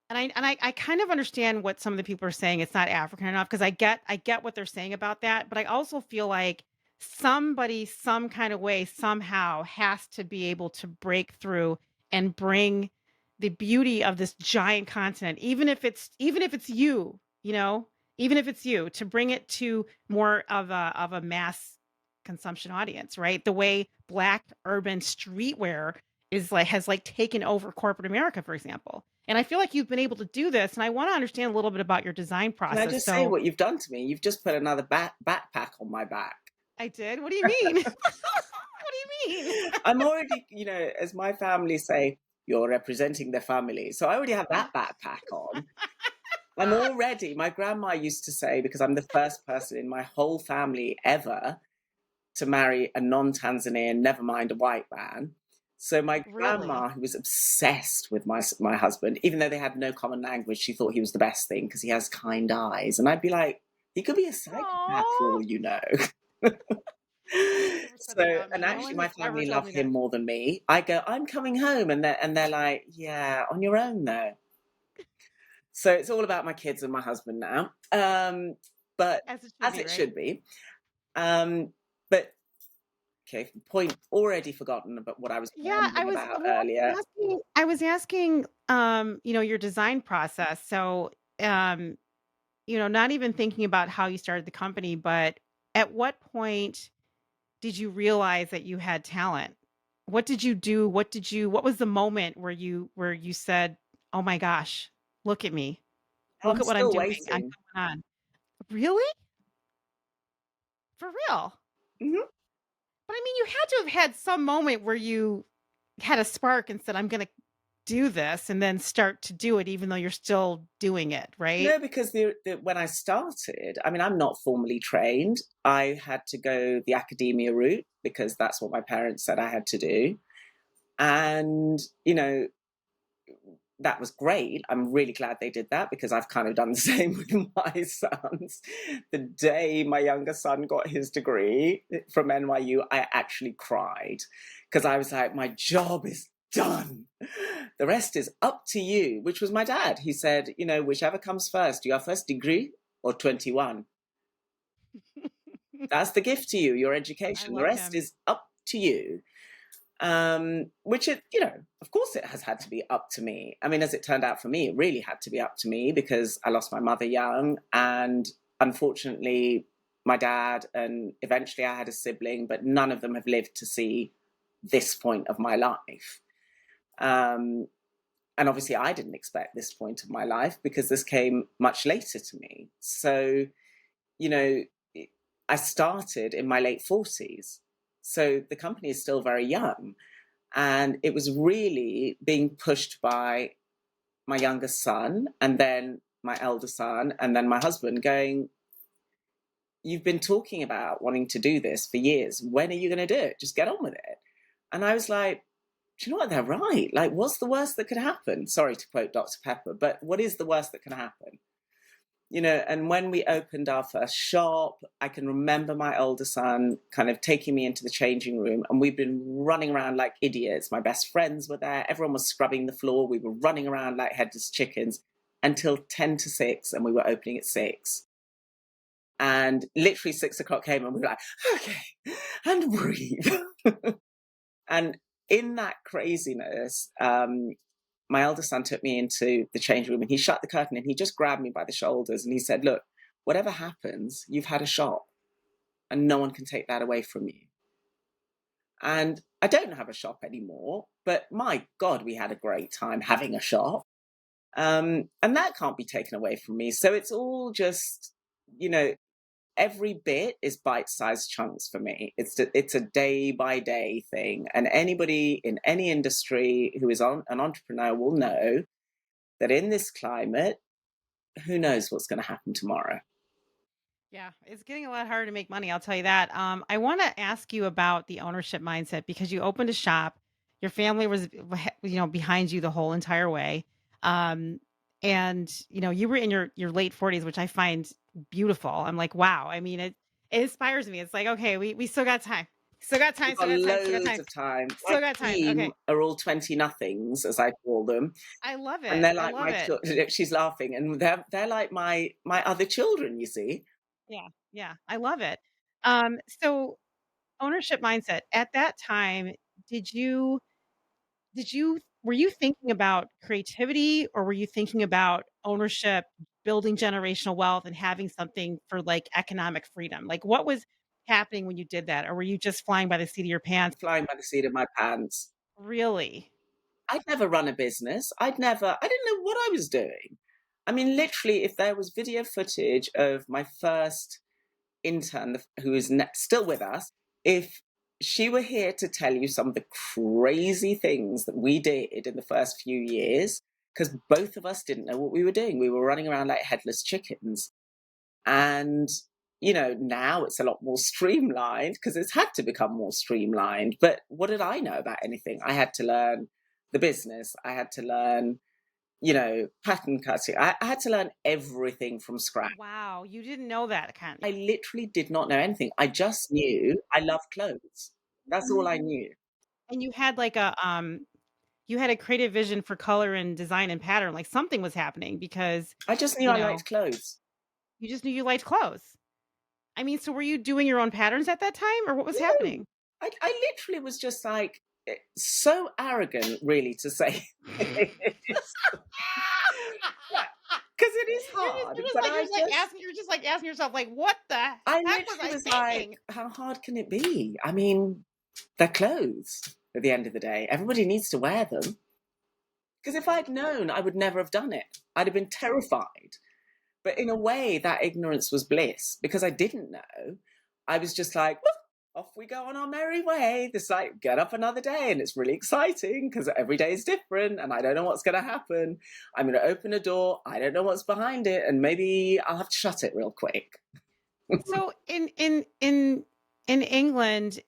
and I kind of understand what some of the people are saying. It's not African enough, because I get what they're saying about that, but I also feel like somebody, some kind of way, somehow has to be able to break through and bring the beauty of this giant continent, even if it's you, even if it's you, to bring it to more of a mass consumption audience, right? The way black urban streetwear has taken over corporate America, for example. And I feel like you've been able to do this, and I want to understand a little bit about your design Can I process. just say So what you've done to me? You've just put another backpack on my back. I did. What do you mean? What do you mean? I'm already, as my family say, you're representing the family. So I already have that backpack on. My grandma used to say, because I'm the first person in my whole family ever to marry a non-Tanzanian, never mind a white man. So my Really? grandma, who was obsessed with my husband, even though they had no common language, she thought he was the best thing because he has kind eyes. And I'd be like, he could be a psychopath for Oh, all you know. she's never said So, that about me. and No one actually, my has ever family told love me him that. more than me. I go, I'm coming home, and they're like, yeah, on your own though. So it's all about my kids and my husband now. But As it should as be, it right? should be. But okay, point already forgotten about what I was Yeah, rambling about I earlier. was asking, your design process. So, um, not even thinking about how you started the company, but at what point did you realize that you had talent? What did you do? What was the moment where you said, "Oh my gosh, look at me. Look I'm at what I'm still doing. I'm waiting. going on." Really? For real? Mhm. But I mean, you had to have had some moment where you had a spark and said, "I'm gonna do this," and then start to do it even though you're still doing it, right? No, because when I started, I mean, I'm not formally trained. I had to go the academia route because that's what my parents said I had to do. And, that was great. I'm really glad they did that because I've kind of done the same with my sons. The day my younger son got his degree from NYU, I actually cried because I was like, my job is done. The rest is up to you, which was my dad. He said, whichever comes first, your first degree or 21. That's the gift to you, your I education. The love rest him. is up to you. Which of course it has had to be up to me. I mean, as it turned out for me, it really had to be up to me because I lost my mother young, and unfortunately, my dad, and eventually I had a sibling, but none of them have lived to see this point of my life. Um, and obviously, I didn't expect this point of my life because this came much later to me. So, you know, I started in my late 40s. So the company is still very young. And it was really being pushed by my younger son and then my elder son and then my husband going, you've been talking about wanting to do this for years. When are you going to do it? Just get on with it. And I was like, do you know what? They're right. Like, what's the worst that could happen? Sorry to quote Dr. Pepper, but what is the worst that can happen? And when we opened our first shop, I can remember my older son kind of taking me into the changing room, and we've been running around like idiots. My best friends were there. Everyone was scrubbing the floor. We were running around like headless chickens until 10 to 6, and we were opening at 6. And literally 6 o'clock came, and we were like, okay, and breathe. And in that craziness, my eldest son took me into the change room and he shut the curtain and he just grabbed me by the shoulders and he said, look, whatever happens, you've had a shop and no one can take that away from you. And I don't have a shop anymore, but my God, we had a great time having a shop. And that can't be taken away from me. So it's all just, you know, every bit is bite-sized chunks for me. It's a day by day thing. And anybody in any industry who is an entrepreneur will know that in this climate, who knows what's going to happen tomorrow. Yeah, it's getting a lot harder to make money, I'll tell you that. I want to ask you about the ownership mindset, because you opened a shop, your family was behind you the whole entire way. Um, and, you were in your late 40s, which I find beautiful. I'm like, "Wow." I mean, it inspires me. It's like, "Okay, we still got time. Still got We've time, still got got time, still got loads time, of time. My still got time." team Okay. are all 20 nothings, as I call them. I love And it. they're I like love my it. children. She's laughing, and they're like my other children, you see. Yeah, yeah, I love it. So ownership mindset. At that time, did you were you thinking about creativity, or were you thinking about ownership, building generational wealth, and having something for, like, economic freedom? Like, what was happening when you did that? Or were you just flying by the seat of your pants? Flying by the seat of my pants. Really? I'd never run a business. I didn't know what I was doing. I mean, literally, if there was video footage of my first intern, who is still with us, if she were here to tell you some of the crazy things that we did in the first few years, because both of us didn't know what we were doing. We were running around like headless chickens. And, now it's a lot more streamlined because it's had to become more streamlined. But what did I know about anything? I had to learn the business. I had to learn, pattern cutting. I had to learn everything from scratch. Wow, you didn't know that kind. I literally did not know anything. I just knew I loved clothes. That's all I knew. And you had a creative vision for color and design and pattern, like something was happening because, I just knew you I know, liked clothes. you just knew you liked clothes. I mean, so were you doing your own patterns at that time, or what was No, happening? I literally was just like so arrogant, really, to say this. Because it is hard. But You're just like asking yourself, like, what the I heck was literally I was like, thinking? how hard can it be? I mean, they're clothes at the end of the day. Everybody needs to wear them. Because if I'd known, I would never have done it. I'd have been terrified. But in a way, that ignorance was bliss because I didn't know. I was just like, "Woof, off we go on our merry way. This like get up another day, and it's really exciting because every day is different, and I don't know what's going to happen. I'm going to open a door. I don't know what's behind it, and maybe I'll have to shut it real quick." So in England,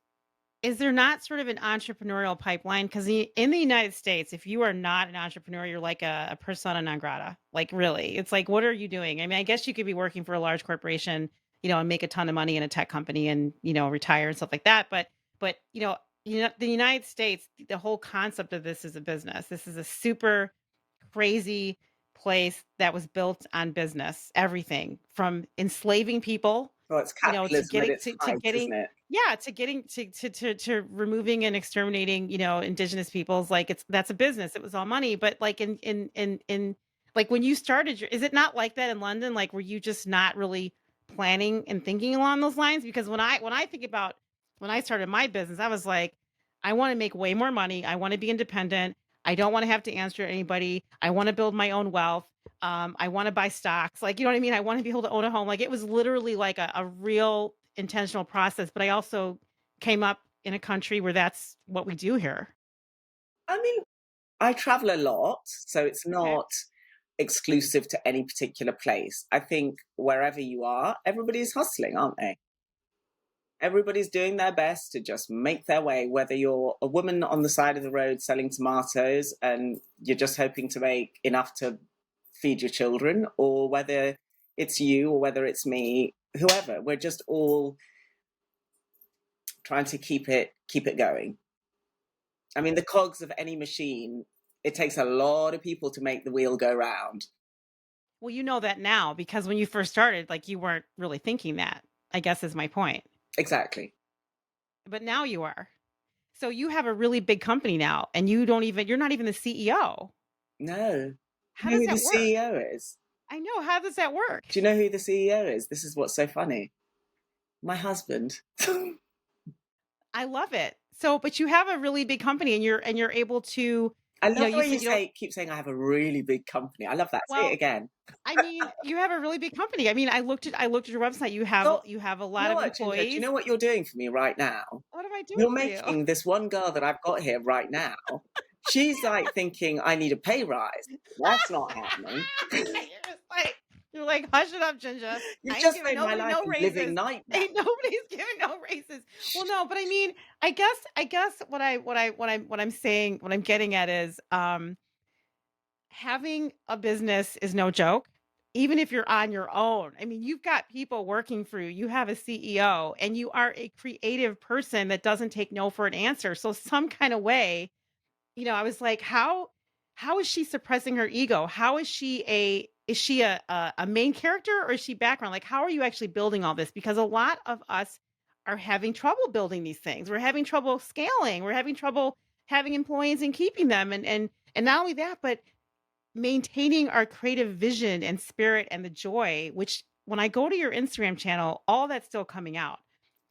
is there not sort of an entrepreneurial pipeline? Because in the United States, if you are not an entrepreneur, you're like a persona non grata. Like, really, it's like, what are you doing? I mean, I guess you could be working for a large corporation, and make a ton of money in a tech company and retire and stuff like that. But the United States, the whole concept of this is a business. This is a super crazy place that was built on business. Everything from enslaving people, Well, it's to capitalism at getting its to height, isn't getting it? yeah, to getting to removing and exterminating, indigenous peoples, like, that's a business, it was all money, but, like, like, when you started your is it not like that in London? Like, were you just not really planning and thinking along those lines? Because when I think about when I started my business, I was like, "I wanna make way more money, I wanna be independent, I don't wanna have to answer to anybody, I wanna build my own wealth, I wanna buy stocks," like, you know what I mean? I wanna be able to own a home, like, it was literally like a real intentional process, but I also came up in a country where that's what we do here. I mean, I travel a lot, so it's Okay. not exclusive to any particular place. I think wherever you are, everybody's hustling, aren't they? Everybody's doing their best to just make their way, whether you're a woman on the side of the road selling tomatoes and you're just hoping to make enough to feed your children, or whether it's you or whether it's me, whoever. We're just all trying to keep it going. I mean, the cogs of any machine, it takes a lot of people to make the wheel go round. Well, you know that now because when you first started, like, you weren't really thinking that, I guess is my point. Exactly. But now you are. So you have a really big company now and you're not even the CEO. No. How You know does who the that work? CEO is? I know, how does that work? Do you know who the CEO is? This is what's so funny. My husband. I love it. So, but you have a really big company and you're able to, I love the you way you said you don't keep saying I have a really big company. I love that. Say it well, again. I mean, you have a really big company. I mean, I looked at your website. So, You have a you lot know of what, Ginger? Do you employees. know what you're doing for me right now? What am I doing You're for you? making this one girl that I've got here right now. She's like thinking I need a pay rise. That's not happening. You're like, "Hush it up, Jinja. You've I ain't just giving made my nobody life no a living raises. nightmare. Ain't nobody's giving no raises." Well, no, but I mean, I guess what I'm saying, what I'm getting at is, having a business is no joke, even if you're on your own. I mean, you've got people working for you. You have a CEO and you are a creative person that doesn't take no for an answer. So some kind of way, I was like, how is she suppressing her ego? How is she a main character or is she background? Like, how are you actually building all this? Because a lot of us are having trouble building these things. We're having trouble scaling. We're having trouble having employees and keeping them. And not only that, but maintaining our creative vision and spirit and the joy, which when I go to your Instagram channel, all that's still coming out,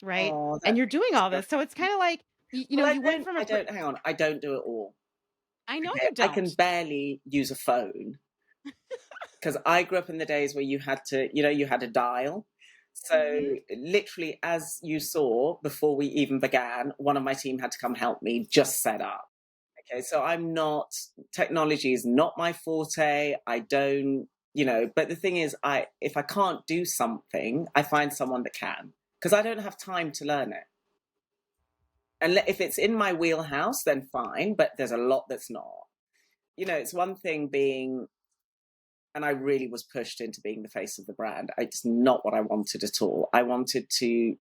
right? Oh, And that you're doing makes all me this. So it's kind of like, well, you went from I don't, hang on, I don't do it all. I know Okay. you I can don't. barely use a phone because I grew up in the days where you had to, you had a dial. So Mhm. literally, as you saw before we even began, one of my team had to come help me just set up. Okay, so technology is not my forte. I don't, but the thing is, if I can't do something, I find someone that can because I don't have time to learn it. And if it's in my wheelhouse, then fine, but there's a lot that's not. It's one thing being, and I really was pushed into being the face of the brand. It's not what I wanted at all. I wanted to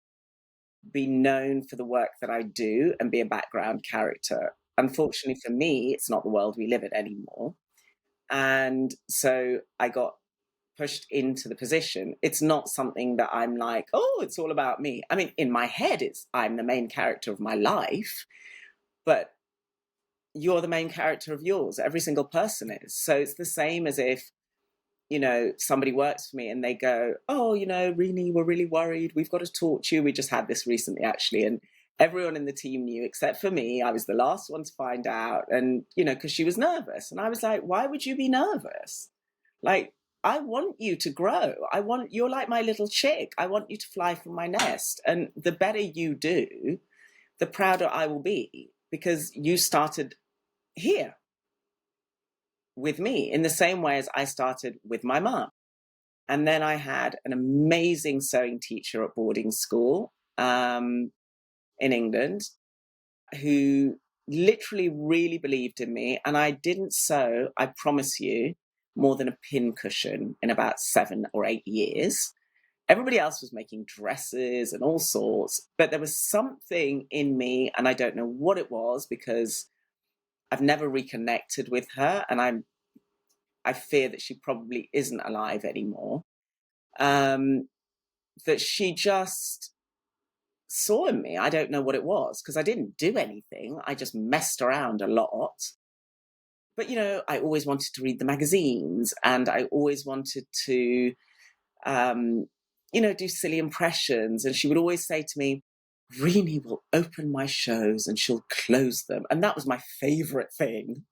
be known for the work that I do and be a background character. Unfortunately for me, it's not the world we live in anymore. And so I got pushed into the position. It's not something that I'm like, oh, it's all about me. I mean, in my head, I'm the main character of my life, but you're the main character of yours. Every single person is. So it's the same as if, somebody works for me and they go, oh, Rene, we're really worried. We've got to talk to you. We just had this recently, actually. And everyone in the team knew except for me. I was the last one to find out. And, because she was nervous. And I was like, why would you be nervous? Like, I want you to grow. You're like my little chick. I want you to fly from my nest. And the better you do, the prouder I will be because you started here with me in the same way as I started with my mum. And then I had an amazing sewing teacher at boarding school in England who literally really believed in me. And I didn't sew, I promise you, more than a pin cushion in about 7 or 8 years. Everybody else was making dresses and all sorts, but there was something in me, and I don't know what it was because I've never reconnected with her, and I fear that she probably isn't alive anymore. Um, that she just saw in me. I don't know what it was because I didn't do anything. I just messed around a lot. But I always wanted to read the magazines, and I always wanted to, um, do silly impressions. And she would always say to me, Rene will open my shows and she'll close them. And that was my favorite thing.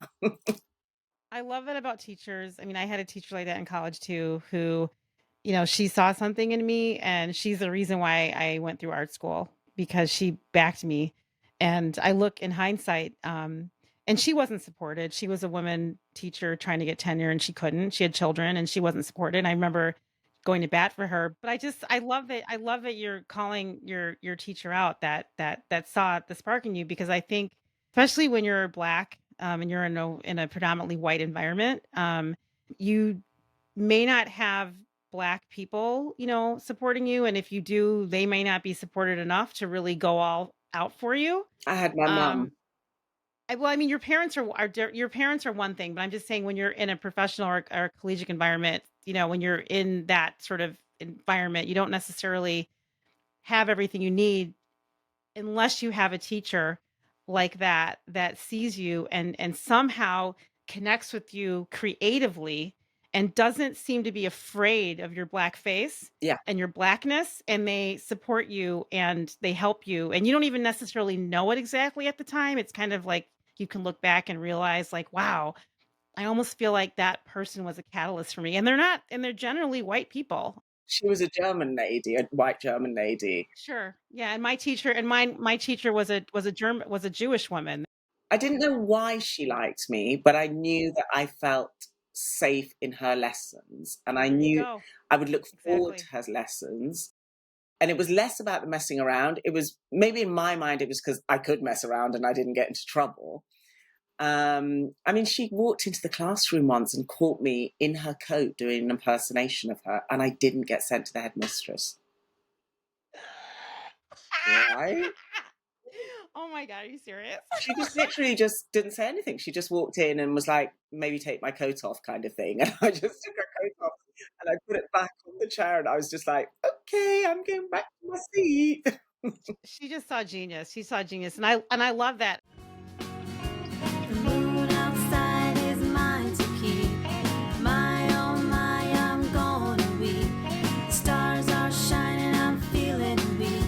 I love that about teachers. I mean, I had a teacher like that in college too, who, she saw something in me and she's the reason why I went through art school because she backed me. And I look in hindsight, and she wasn't supported. She was a woman teacher trying to get tenure and she couldn't. She had children and she wasn't supported. I remember going to bat for her. But I love that you're calling your teacher out that saw the spark in you because I think especially when you're Black, and you're in a predominantly white environment, you may not have Black people, supporting you, and if you do, they may not be supported enough to really go all out for you. I had my Um, mum. well, I mean, your parents are one thing, but I'm just saying when you're in a professional or collegiate environment, when you're in that sort of environment, you don't necessarily have everything you need unless you have a teacher like that sees you and somehow connects with you creatively and doesn't seem to be afraid of your Black face Yeah. and your Blackness, and they support you and they help you and you don't even necessarily know it exactly at the time. It's kind of like you can look back and realize like, wow, I almost feel like that person was a catalyst for me, and they're generally white people. She was a German lady, a white German lady. Sure. Yeah, and my teacher was a Jewish woman. I didn't know why she liked me, but I knew that I felt safe in her lessons. And I There you knew go. I would look forward to Exactly. her lessons. And it was less about the messing around. It was maybe in my mind, it was because I could mess around and I didn't get into trouble. I mean, she walked into the classroom once and caught me in her coat doing an impersonation of her, and I didn't get sent to the headmistress. Right? Oh my god, are you serious? She just literally just didn't say anything. She just walked in and was like, maybe take my coat off kind of thing. And I just took her coat off and I put it back on the chair and I was just like, okay, I'm going back to my seat. She just saw genius. She saw genius, and I love that. The moon outside is mine to keep. My, oh my, I'm gonna weep. The stars are shining, I'm feeling weak.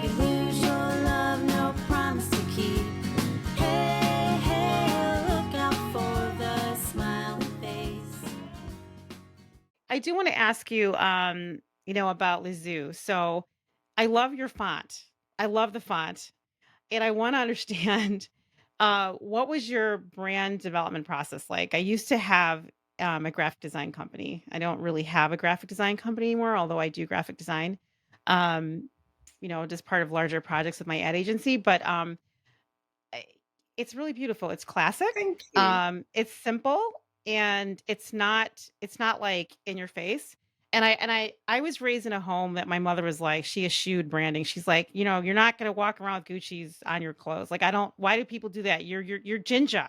You lose your love, no promise to keep. Hey, hey, look out for the smiling face. I do want to ask you, about Lisou. So, I love your font. I love the font, and I want to understand, what was your brand development process like? I used to have a graphic design company. I don't really have a graphic design company anymore, although I do graphic design. Um, just part of larger projects with my ad agency. But I it's really beautiful. It's classic. Thank you. It's simple, and it's not like in your face. And I was raised in a home that my mother was like, she eschewed branding. She's like, you're not gonna walk around with Gucci's on your clothes. Like, I don't why do people do that? You're JinJa.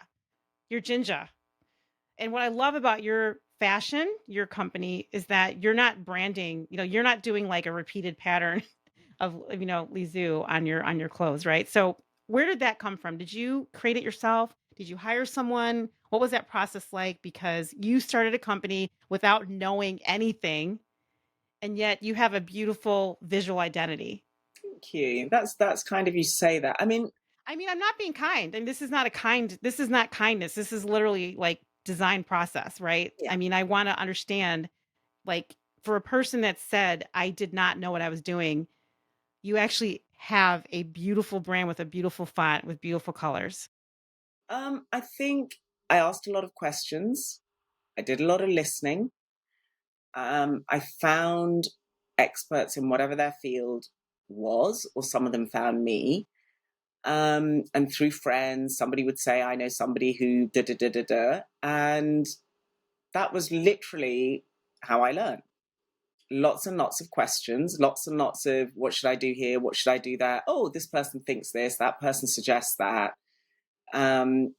You're JinJa. And what I love about your fashion, your company, is that you're not branding, you're not doing like a repeated pattern of Lisou on your clothes, right? So where did that come from? Did you create it yourself? Did you hire someone? What was that process like? Because you started a company without knowing anything, and yet you have a beautiful visual identity. Thank you. That's kind of you say that. I mean, I mean, I'm not being kind. And this is not kindness. This is literally like design process, right? yeah. I mean, I want to understand, like, for a person that said I did not know what I was doing, you actually have a beautiful brand with a beautiful font with beautiful colors. I think I asked a lot of questions. I did a lot of listening. I found experts in whatever their field was, or some of them found me. And through friends, somebody would say, I know somebody who da da da da da. And that was literally how I learned. Lots and lots of questions, lots and lots of what should I do here? What should I do there? Oh, this person thinks this, that person suggests that. Um,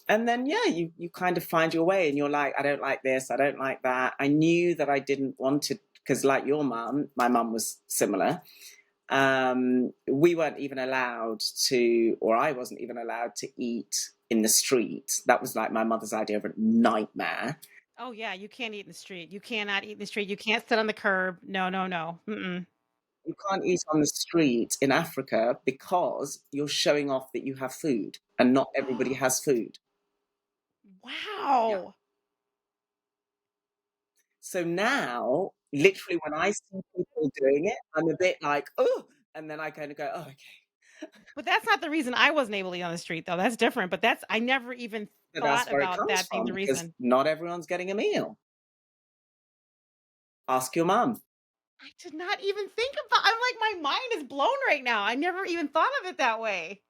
and then yeah, you kind of find your way and you're like, I don't like this, I don't like that. I knew that I didn't want to, because like your mum, my mum was similar. We weren't even allowed to, or I wasn't even allowed to eat in the street. That was like my mother's idea of a nightmare. Oh yeah, you can't eat in the street. You cannot eat in the street. You can't sit on the curb. No, no, no. Mm-mm. You can't eat on the street in Africa because you're showing off that you have food, and not everybody has food. Yeah. Wow. So now, literally, when I see people doing it, I'm a bit like, oh, and then I kind of go, oh, okay. But that's not the reason I wasn't able to eat on the street though. That's different. But I never even But that's thought where it about comes that being from the because reason. not everyone's getting a meal. Ask your mum. I did not even think about I'm like my mind is blown right now. I never even thought of it that way.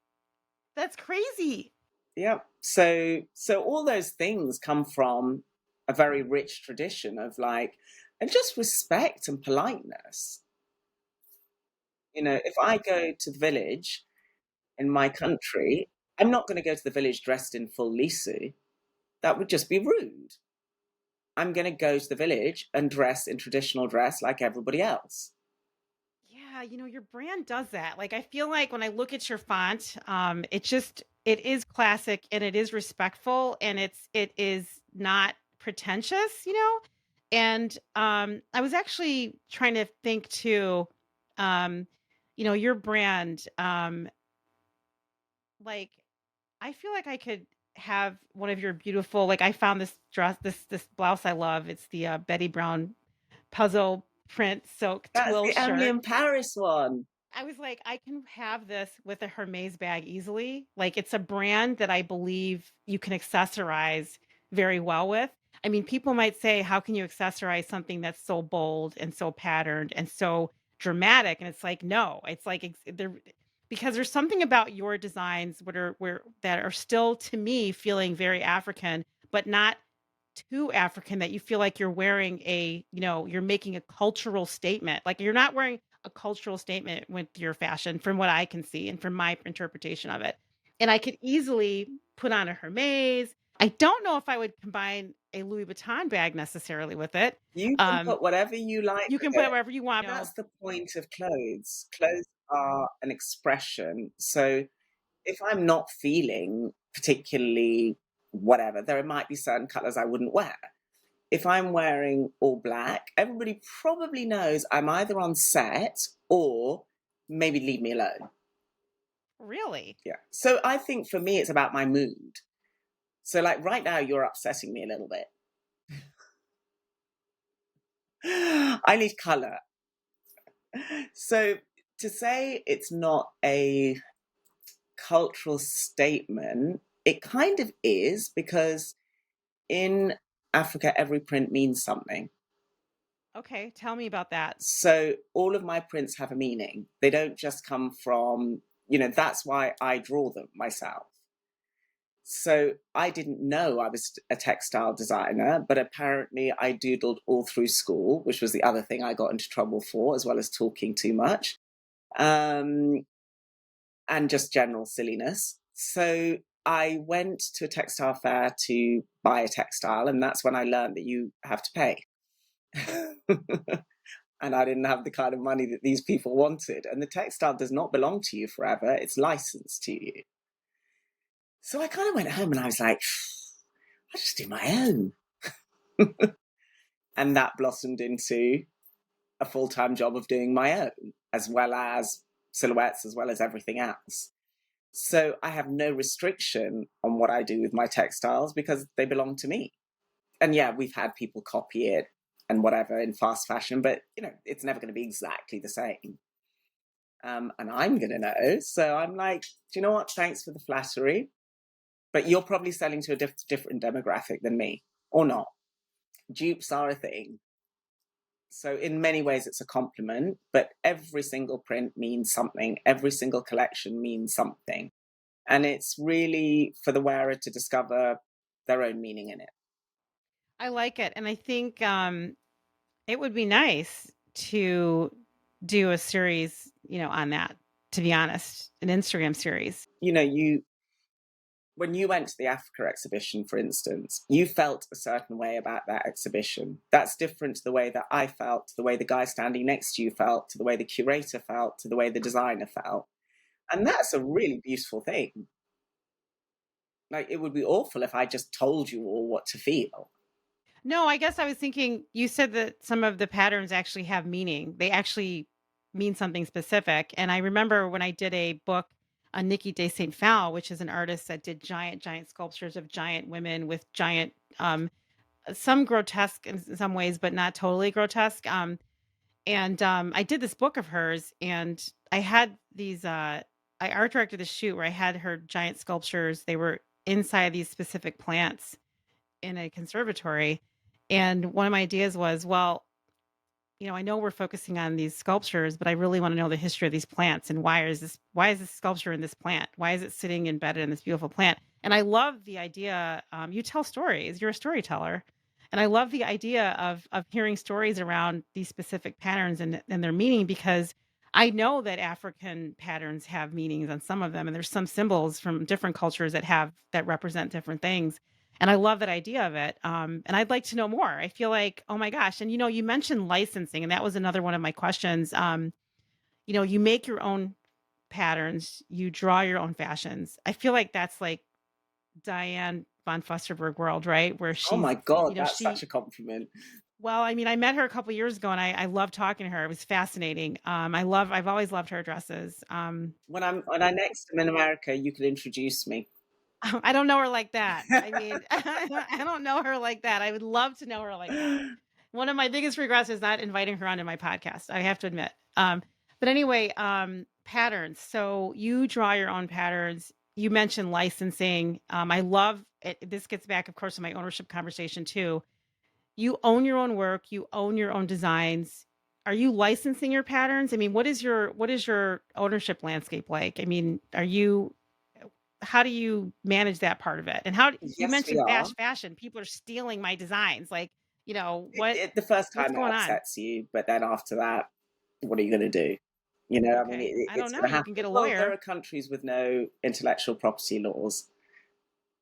That's crazy. Yeah. So all those things come from a very rich tradition of like, and just respect and politeness. If I go to the village in my country, I'm not going to go to the village dressed in full Lisou. That would just be rude. I'm going to go to the village and dress in traditional dress like everybody else. Yeah, your brand does that. Like, I feel like when I look at your font, it is classic and it is respectful and it is not pretentious, And I was actually trying to think too, um, your brand, like I feel like I could have one of your beautiful, like I found this dress, this blouse I love. It's the Betty Brown puzzle print silk That's twill the Emily shirt. in Paris one. I was like, I can have this with a Hermes bag easily. Like, it's a brand that I believe you can accessorize very well with. I mean, people might say, how can you accessorize something that's so bold and so patterned and so dramatic? And it's like, no, it's like because there's something about your designs that are still to me feeling very African, but not too African that you feel like you're wearing you're making a cultural statement. Like you're not wearing a cultural statement with your fashion from what I can see and from my interpretation of it. And I could easily put on a Hermes. I don't know if I would combine a Louis Vuitton bag necessarily with it. You can Um, put whatever you like you with can put it it. wherever you want. That's the point of clothes. Clothes are an expression. So if I'm not feeling particularly whatever, there might be certain colors I wouldn't wear. If I'm wearing all black, everybody probably knows I'm either on set or maybe leave me alone. Really? Yeah. So I think for me, it's about my mood. So, like right now, you're upsetting me a little bit. I need color. So, to say it's not a cultural statement, it kind of is because in Africa, every print means something. Okay, tell me about that. So all of my prints have a meaning. They don't just come from, that's why I draw them myself. So I didn't know I was a textile designer, but apparently I doodled all through school, which was the other thing I got into trouble for, as well as talking too much, and just general silliness. So I went to a textile fair to buy a textile, and that's when I learned that you have to pay. And I didn't have the kind of money that these people wanted. And the textile does not belong to you forever, it's licensed to you. So I kind of went home and I was like, I'll just do my own. And that blossomed into a full-time job of doing my own, as well as silhouettes, as well as everything else. So I have no restriction on what I do with my textiles because they belong to me. And yeah, we've had people copy it and whatever in fast fashion, but it's never going to be exactly the same. And I'm going to know. So I'm like, do you know what? Thanks for the flattery. But you're probably selling to a different demographic than me, or not. Dupes are a thing. So in many ways, it's a compliment, but every single print means something. Every single collection means something. And it's really for the wearer to discover their own meaning in it. I like it. And I think it would be nice to do a series, on that, to be honest, an Instagram series. When you went to the Africa exhibition, for instance, you felt a certain way about that exhibition. That's different to the way that I felt, to the way the guy standing next to you felt, to the way the curator felt, to the way the designer felt. And that's a really beautiful thing. Like, it would be awful if I just told you all what to feel. No, I guess I was thinking you said that some of the patterns actually have meaning. They actually mean something specific. And I remember when I did a book on Nikki de St. Phal, which is an artist that did giant, giant sculptures of giant women with giant, some grotesque in some ways, but not totally grotesque. And I did this book of hers, and I had these. I art directed the shoot where I had her giant sculptures. They were inside these specific plants in a conservatory. And one of my ideas was, well, I know we're focusing on these sculptures, but I really want to know the history of these plants and why is this sculpture in this plant? Why is it sitting embedded in this beautiful plant? And I love the idea. You tell stories. You're a storyteller, and I love the idea of hearing stories around these specific patterns and their meaning, because I know that African patterns have meanings on some of them, and there's some symbols from different cultures that represent different things. And I love that idea of it. And I'd like to know more. I feel like, oh my gosh. And you mentioned licensing, and that was another one of my questions. You make your own patterns, you draw your own fashions. I feel like that's like Diane von Fusterberg world, right? Where Oh my she's, God, that's such a compliment. well, I mean, I met her a couple years ago, and I love talking to her. It was fascinating. I've always loved her dresses. When I next am in America, you could introduce me. I don't know her like that. I mean, I don't know her like that. I would love to know her like that. One of my biggest regrets is not inviting her onto my podcast, I have to admit. But anyway, patterns. So you draw your own patterns. You mentioned licensing. I love it. This gets back, of course, to my ownership conversation too. You own your own work. You own your own designs. are you licensing your patterns? I mean, what is your ownership landscape like? I mean, are you how do you manage that part of it? And you Yes, we mentioned are. fast fashion, people are stealing my designs. Like, The first what's time it going on? upsets you, but then after that, what are you going to do? I mean, Okay. I don't it's know. going to You can happen. get a Well, there lawyer. are countries with no intellectual property laws.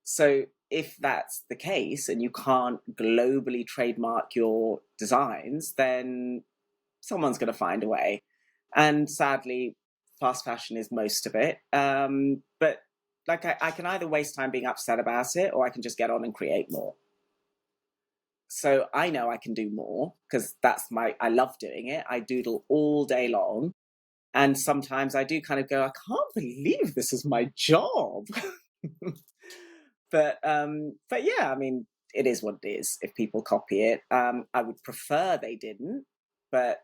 So if that's the case and you can't globally trademark your designs, then someone's going to find a way. And sadly, fast fashion is most of it. But like I can either waste time being upset about it or I can just get on and create more. So I know I can do more because I love doing it. I doodle all day long. And sometimes I do kind of go, I can't believe this is my job. But yeah, I mean, it is what it is. If people copy it, I would prefer they didn't, but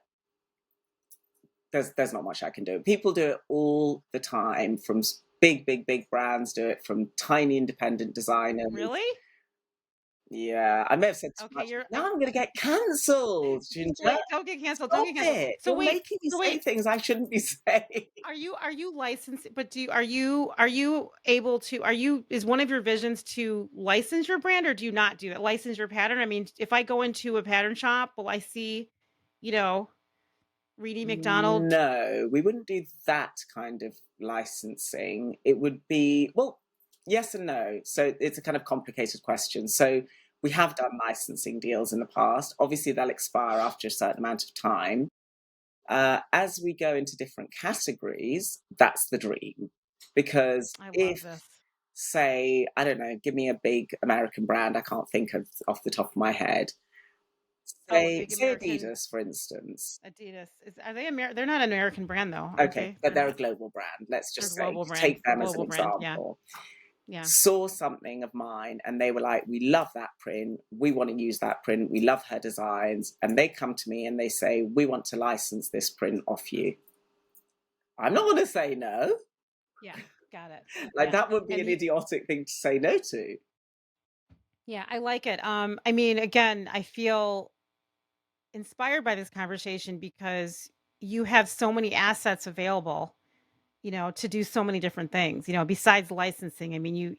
there's not much I can do. People do it all the time, from big brands do it, from tiny independent designers. Really? Yeah, I may have said too Okay, much. Now I'm going to get cancelled, Ginger. wait, don't get canceled. Don't Stop get canceled. it! So You're wait, making me so say wait. things I shouldn't be saying. Are you licensed? But are you able to? Is one of your visions to license your brand, or do you not do that? License your pattern. I mean, if I go into a pattern shop, will I see, you know, Rene Macdonald? No, we wouldn't do that kind of licensing. It would be, well, yes and no. So it's a kind of complicated question. So we have done licensing deals in the past. Obviously, they'll expire after a certain amount of time. As we go into different categories, that's the dream. Because I love if, this. say, I don't know, give me a big American brand I can't think of off the top of my head. Oh, a Say, big say American Adidas, for instance. Adidas. Are they They're not an American brand though, aren't Okay, they? but they're a global brand. Let's They're a just say, global brand. take them as an Global brand. Yeah. example. Yeah. Saw something of mine and they were like, we love that print. We want to use that print. We love her designs. And they come to me and they say, we want to license this print off you. I'm not going to say no. Yeah. Got it. Like, Yeah. that would be And an idiotic thing to say no to. yeah, I like it. I mean, again, I feel inspired by this conversation because you have so many assets available, to do so many different things, besides licensing. I mean,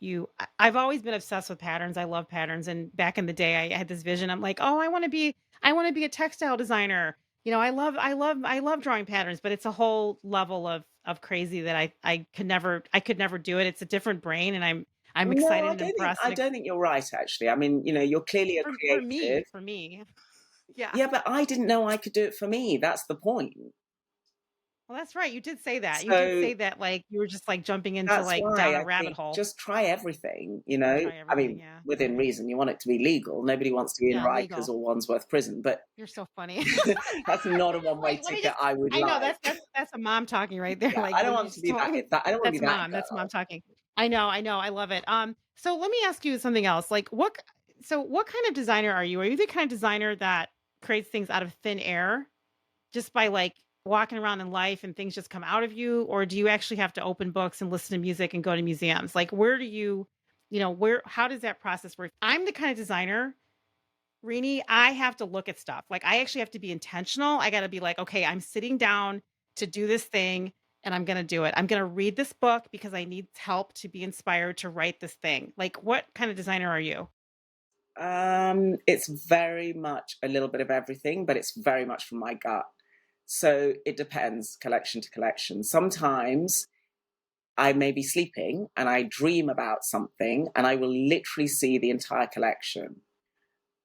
I've always been obsessed with patterns. I love patterns. And back in the day, I had this vision. I'm like, oh, I want to be a textile designer. I love drawing patterns, but it's a whole level of crazy that I could never do it. It's a different brain, and I'm No, excited and impressed I don't think you're right, actually. I mean, you're clearly a for me, creative. for me. Yeah. Yeah, but I didn't know I could do it for me. That's the point. Well, that's right. You did say that. You did So say that, like, you were just, like, jumping into, that's like, why down a I rabbit think hole. just try everything, Try I everything, mean, yeah. within reason. You want it to be legal. Nobody wants to be in Yeah, Rikers legal. or Wandsworth Prison, but You're so funny. that's not a one-way Wait, let me ticket just I would I know that's like. that's that's a mom talking right there, Yeah, like, I what don't you want to just be told me. I don't want to be that That's mom girl. talking. I know, I love it. So let me ask you something else, like, what kind of designer are you? Are you the kind of designer that creates things out of thin air? Just by, like, walking around in life and things just come out of you? Or do you actually have to open books and listen to music and go to museums? Like, where do where how does that process work? I'm the kind of designer, Rini, I have to look at stuff. Like, I actually have to be intentional. I gotta be like, "Okay, I'm sitting down to do this thing, and I'm gonna do it. I'm gonna read this book because I need help to be inspired to write this thing." Like, what kind of designer are you? It's very much a little bit of everything, but it's very much from my gut. So it depends, collection to collection. Sometimes I may be sleeping and I dream about something and I will literally see the entire collection.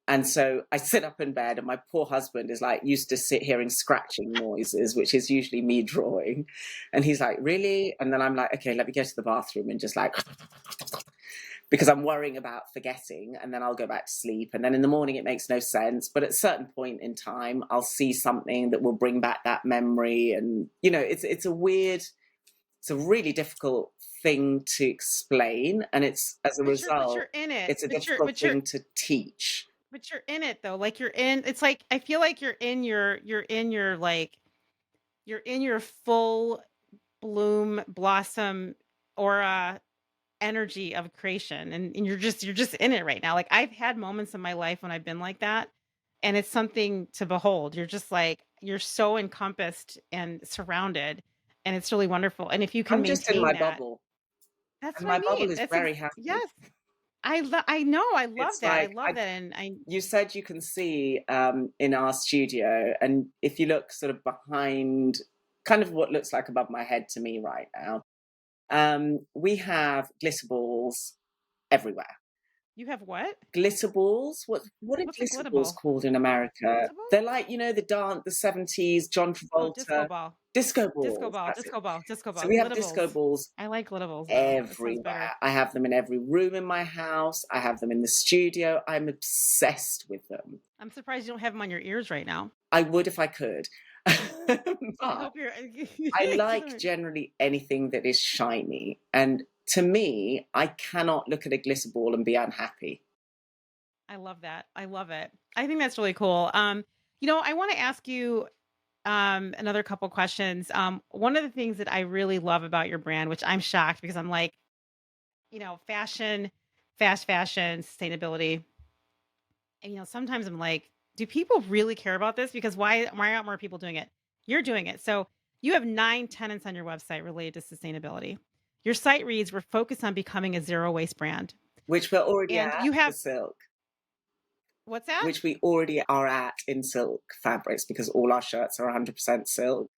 And so I sit up in bed, and my poor husband is like used to sit hearing scratching noises, which is usually me drawing. And he's like, really? And then I'm like, okay, let me go to the bathroom and just like, because I'm worrying about forgetting, and then I'll go back to sleep. And then in the morning, it makes no sense. But at a certain point in time, I'll see something that will bring back that memory. And, it's a really difficult thing to explain. And it's, as a But you're result, in it. it's a But you're difficult but you're thing to teach. but you're in it though. Like, it's like I feel like you're in your full bloom blossom aura energy of creation, and you're just in it right now. Like, I've had moments in my life when I've been like that, and it's something to behold. You're just like, you're so encompassed and surrounded, and it's really wonderful. And if you can I'm just in my maintain that, bubble, that's and what I my bubble mean. is very Yes. happy. I know. It's I like love that. And I you said you can see in our studio, and if you look sort of behind, kind of what looks like above my head to me right now, we have glitter balls everywhere. You have what? Glitter balls? What are What's a glitter glitter balls ball? called in America? Glitterball? They're like, the dance, the 70s, John Oh, disco Travolta. ball. Disco Disco balls, ball, that's it. disco ball, disco So ball. we have disco Glittables. balls I like glittables though. That sounds better. everywhere. I have them in every room in my house. I have them in the studio. I'm obsessed with them. I'm surprised you don't have them on your ears right now. I would if I could. I But hope you're I like generally anything that is shiny. And to me, I cannot look at a glitter ball and be unhappy. I love that. I love it. I think that's really cool. I want to ask you another couple questions. One of the things that I really love about your brand, which I'm shocked because I'm like, fashion, fast fashion, sustainability. And sometimes I'm like, do people really care about this? Because why aren't more people doing it? You're doing it. So you have 9 tenets on your website related to sustainability. Your site reads, "We're focused on becoming a zero waste brand." Which we're already And at you for have silk, what's that? which we already are at in silk fabrics because all our shirts are 100% silk.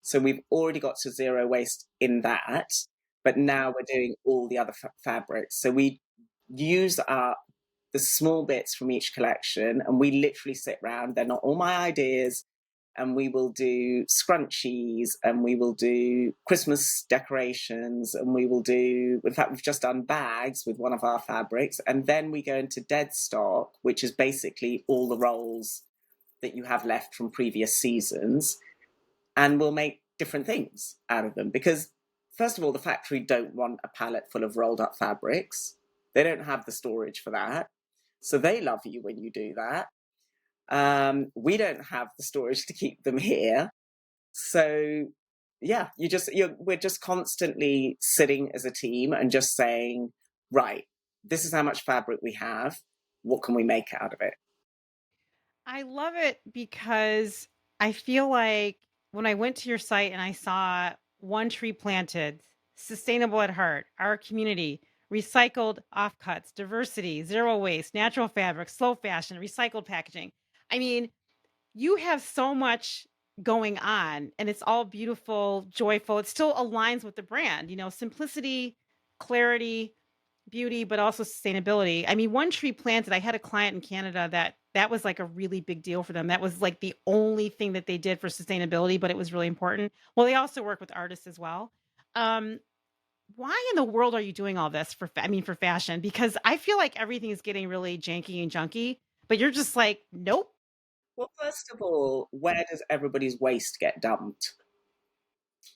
So we've already got to zero waste in that, but now we're doing all the other fabrics. So we use up the small bits from each collection and we literally sit around. They're not all my ideas. And we will do scrunchies and we will do Christmas decorations and we will do, in fact, we've just done bags with one of our fabrics. And then we go into dead stock, which is basically all the rolls that you have left from previous seasons. And we'll make different things out of them because, first of all, the factory don't want a pallet full of rolled up fabrics. They don't have the storage for that. So they love you when you do that. We don't have the storage to keep them here. So yeah, we're just constantly sitting as a team and just saying, right, this is how much fabric we have. What can we make out of it? I love it because I feel like when I went to your site and I saw one tree planted, sustainable at heart, our community, recycled offcuts, diversity, zero waste, natural fabric, slow fashion, recycled packaging. I mean, you have so much going on and it's all beautiful, joyful. It still aligns with the brand, simplicity, clarity, beauty, but also sustainability. I mean, one tree planted, I had a client in Canada that was like a really big deal for them. That was like the only thing that they did for sustainability, but it was really important. Well, they also work with artists as well. Um, why in the world are you doing all this for fashion? Because I feel like everything is getting really janky and junky, but you're just like, nope. Well, first of all, where does everybody's waste get dumped?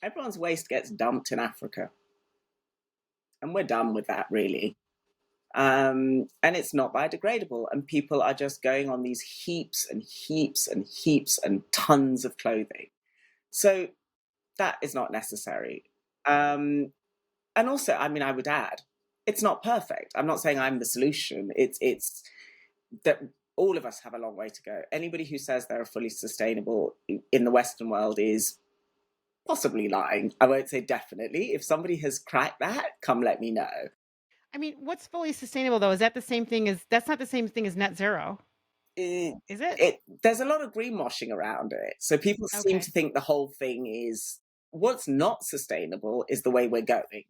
Everyone's waste gets dumped in Africa. And we're done with that, really. And it's not biodegradable. And people are just going on these heaps and heaps and heaps and tons of clothing. So that is not necessary. And also, I mean, I would add, it's not perfect. I'm not saying I'm the solution. It's that all of us have a long way to go. Anybody who says they're fully sustainable in the Western world is possibly lying. I won't say definitely. If somebody has cracked that, come let me know. I mean, what's fully sustainable though? Is that the same thing as that's not the same thing as net zero, It, is it? there's a lot of greenwashing around it. So people seem Okay. to think the whole thing is what's not sustainable is the way we're going.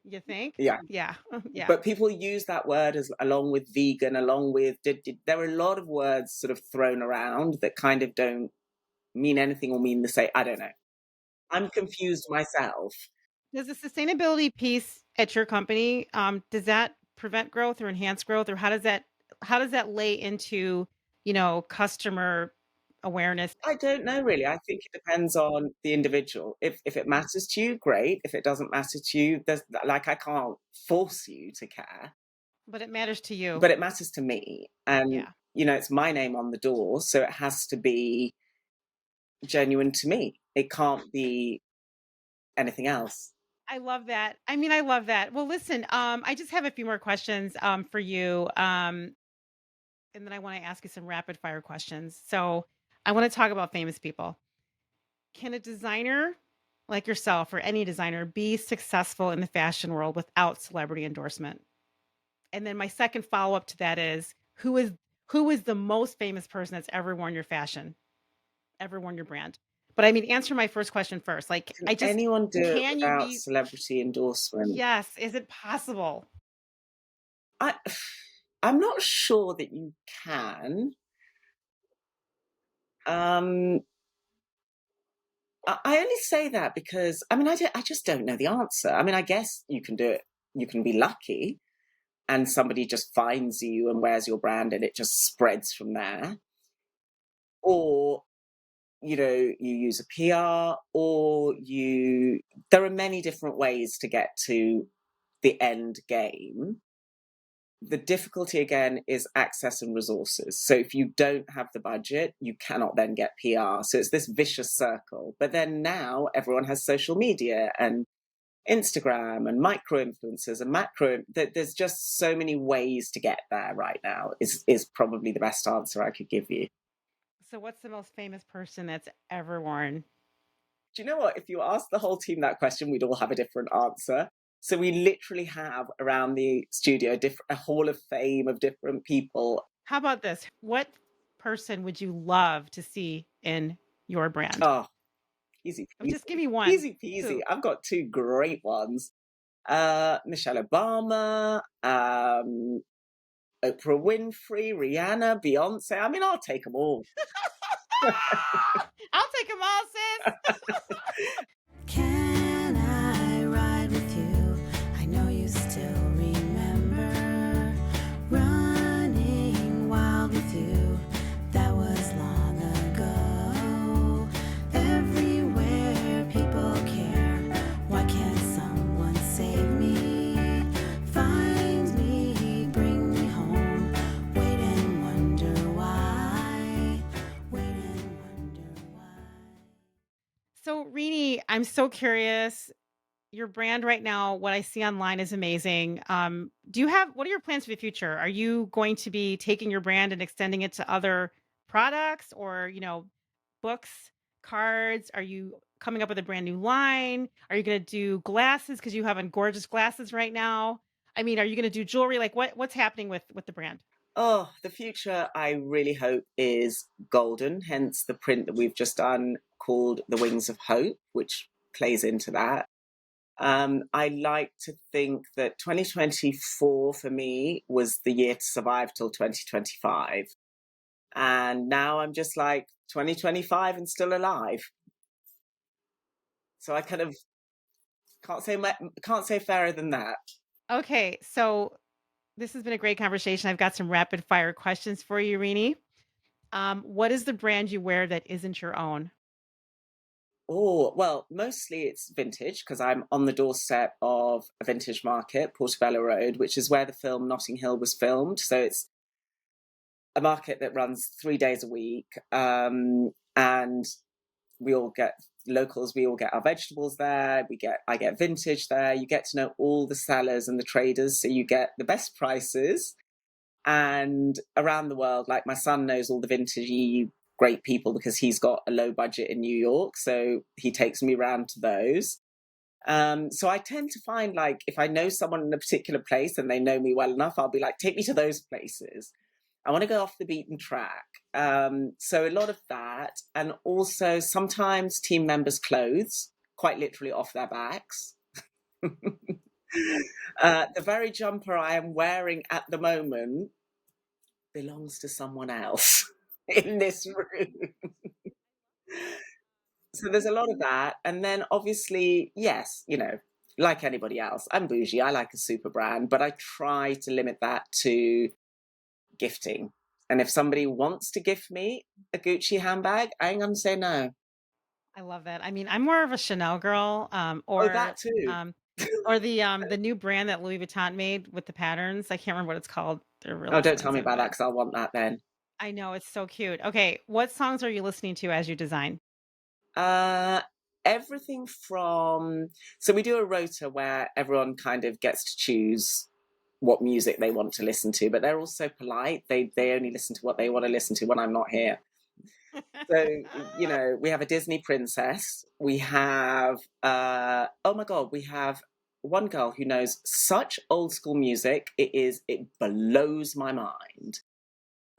You think? Yeah. Yeah. Yeah. But people use that word as along with vegan, along with there are a lot of words sort of thrown around that kind of don't mean anything or mean the same. I don't know. I'm confused myself. Does the sustainability piece at your company, does that prevent growth or enhance growth, or how does that lay into, customer awareness? I don't know really. I think it depends on the individual. If it matters to you, great. If it doesn't matter to you, there's like I can't force you to care, But it matters to you. but it matters to me. And Yeah. it's my name on the door, so it has to be genuine to me. It can't be anything else. I love that. I mean, I love that. Well, listen, I just have a few more questions for you. And then I want to ask you some rapid fire questions. So, I want to talk about famous people. Can a designer like yourself or any designer be successful in the fashion world without celebrity endorsement? And then my second follow-up to that is who is the most famous person that's ever worn your fashion, ever worn your brand? But I mean, answer my first question first. Like, Can anyone do it can you without be, celebrity endorsement? yes, is it possible? I, I'm not sure that you can. Um, I only say that because I mean I just don't know the answer. I mean, I guess you can do it. You can be lucky, and somebody just finds you and wears your brand, and it just spreads from there. Or you use a PR, or you. There are many different ways to get to the end game. The difficulty again is access and resources. So if you don't have the budget, you cannot then get PR. So it's this vicious circle. But then now everyone has social media and Instagram and micro influencers and macro. There's just so many ways to get there right now. Is probably the best answer I could give you. So what's the most famous person that's ever worn? Do you know what? If you asked the whole team that question, we'd all have a different answer. So we literally have around the studio a hall of fame of different people. How about this? What person would you love to see in your brand? Oh, easy Just give peasy. me one. Easy peasy. Who? I've got two great ones. Michelle Obama, Oprah Winfrey, Rihanna, Beyonce. I mean, I'll take them all. I'll take them all, sis. Can I ride with you? I know you still remember running wild with you. That was long ago. Everywhere people care. Why can't someone save me? Find me, bring me home. Wait and wonder why. Wait and wonder why. So, Rene, I'm so curious. Your brand right now, what I see online is amazing. What are your plans for the future? Are you going to be taking your brand and extending it to other products or, books, cards? Are you coming up with a brand new line? Are you going to do glasses because you have on gorgeous glasses right now? I mean, are you going to do jewelry? Like what's happening with the brand? Oh, the future I really hope is golden, hence the print that we've just done called The Wings of Hope, which plays into that. I like to think that 2024 for me was the year to survive till 2025. And now I'm just like 2025 and still alive. So I kind of can't say fairer than that. Okay, so this has been a great conversation. I've got some rapid fire questions for you, Rene. What is the brand you wear that isn't your own? Oh, well, mostly it's vintage because I'm on the doorstep of a vintage market, Portobello Road, which is where the film Notting Hill was filmed. So it's a market that runs 3 days a week. And we all get locals, we all get our vegetables there. I get vintage there. You get to know all the sellers and the traders. So you get the best prices. And around the world, like my son knows all the vintagey great people because he's got a low budget in New York. So he takes me around to those. So I tend to find like if I know someone in a particular place and they know me well enough, I'll be like, take me to those places. I want to go off the beaten track. So a lot of that. And also sometimes team members' clothes, quite literally off their backs. The very jumper I am wearing at the moment belongs to someone else in this room. So there's a lot of that. And then obviously, yes, like anybody else, I'm bougie. I like a super brand, but I try to limit that to gifting. And if somebody wants to gift me a Gucci handbag, I ain't gonna say no. I love that. I mean, I'm more of a Chanel girl, Oh, that too. or the new brand that Louis Vuitton made with the patterns. I can't remember what it's called. They're real Oh, don't tell me expensive, about that but because I'll want that then. I know it's so cute. Okay, what songs are you listening to as you design? Uh, Everything from so we do a rota where everyone kind of gets to choose what music they want to listen to, but they're also polite. They only listen to what they want to listen to when I'm not here. So, we have a Disney princess. We have, oh my God, we have one girl who knows such old school music. It blows my mind.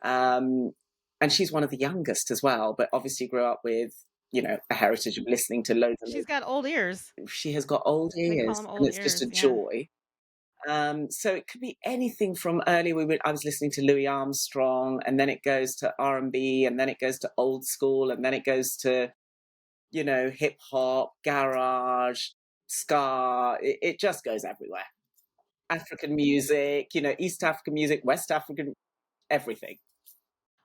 Um, and she's one of the youngest as well, but obviously grew up with, a heritage of listening to loads and She's got old ears. loads. She has got old We call ears, them and old it's just a ears. Yeah. joy. So it could be anything from earlier. I was listening to Louis Armstrong, and then it goes to R&B, and then it goes to old school, and then it goes to hip hop, garage, ska. It just goes everywhere. African music, East African music, West African, everything.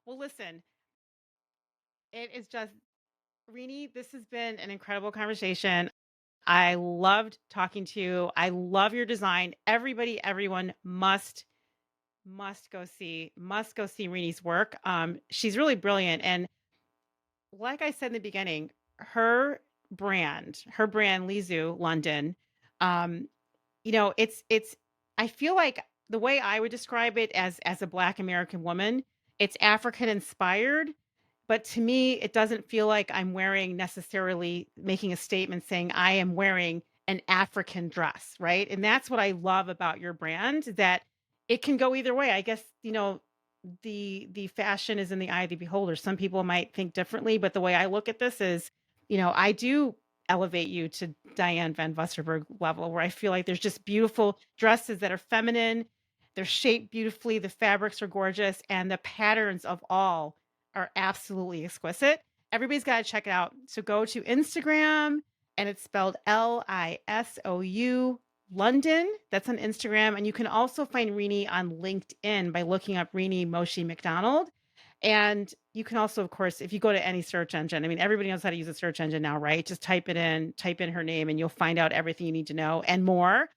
Well, listen, it is just, Rene, this has been an incredible conversation. I loved talking to you. I love your design. Everyone must go see Rene's work. She's really brilliant. And like I said in the beginning, her brand, Lisou London, um, it's I feel like the way I would describe it as a Black American woman, it's African inspired, but to me, it doesn't feel like I'm wearing necessarily making a statement saying I am wearing an African dress, right? And that's what I love about your brand, that it can go either way. I guess, the fashion is in the eye of the beholder. Some people might think differently, but the way I look at this is, I do elevate you to Diane van Westerberg level, where I feel like there's just beautiful dresses that are feminine, they're shaped beautifully, the fabrics are gorgeous, and the patterns of all are absolutely exquisite. Everybody's got to check it out. So go to Instagram, and it's spelled Lisou London. That's on Instagram. And you can also find Rene on LinkedIn by looking up Rene Moshi Macdonald. And you can also, of course, if you go to any search engine, I mean, everybody knows how to use a search engine now, right? Just type in her name, and you'll find out everything you need to know and more.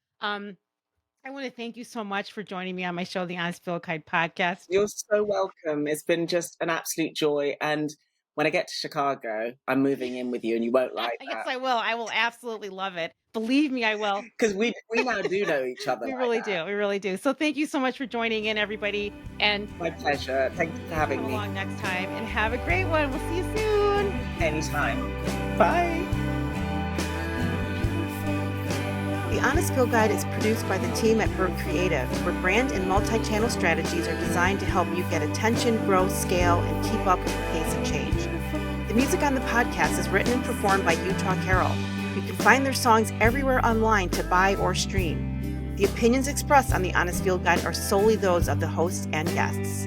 I want to thank you so much for joining me on my show, the Honest Field Guide podcast. You're so welcome. It's been just an absolute joy. And when I get to Chicago, I'm moving in with you, and you won't like Yes, that. I will. I will absolutely love it. Believe me, I will. Because we now do know each other. We like really that. do. We really do. So thank you so much for joining in, everybody. And My pleasure. Thank you for having come me. along next time, and have a great one. We'll see you soon. Anytime. Bye. The Honest Field Guide is produced by the team at Bird Creative, where brand and multi-channel strategies are designed to help you get attention, grow, scale, and keep up with the pace of change. The music on the podcast is written and performed by Utah Carroll. You can find their songs everywhere online to buy or stream. The opinions expressed on the Honest Field Guide are solely those of the hosts and guests.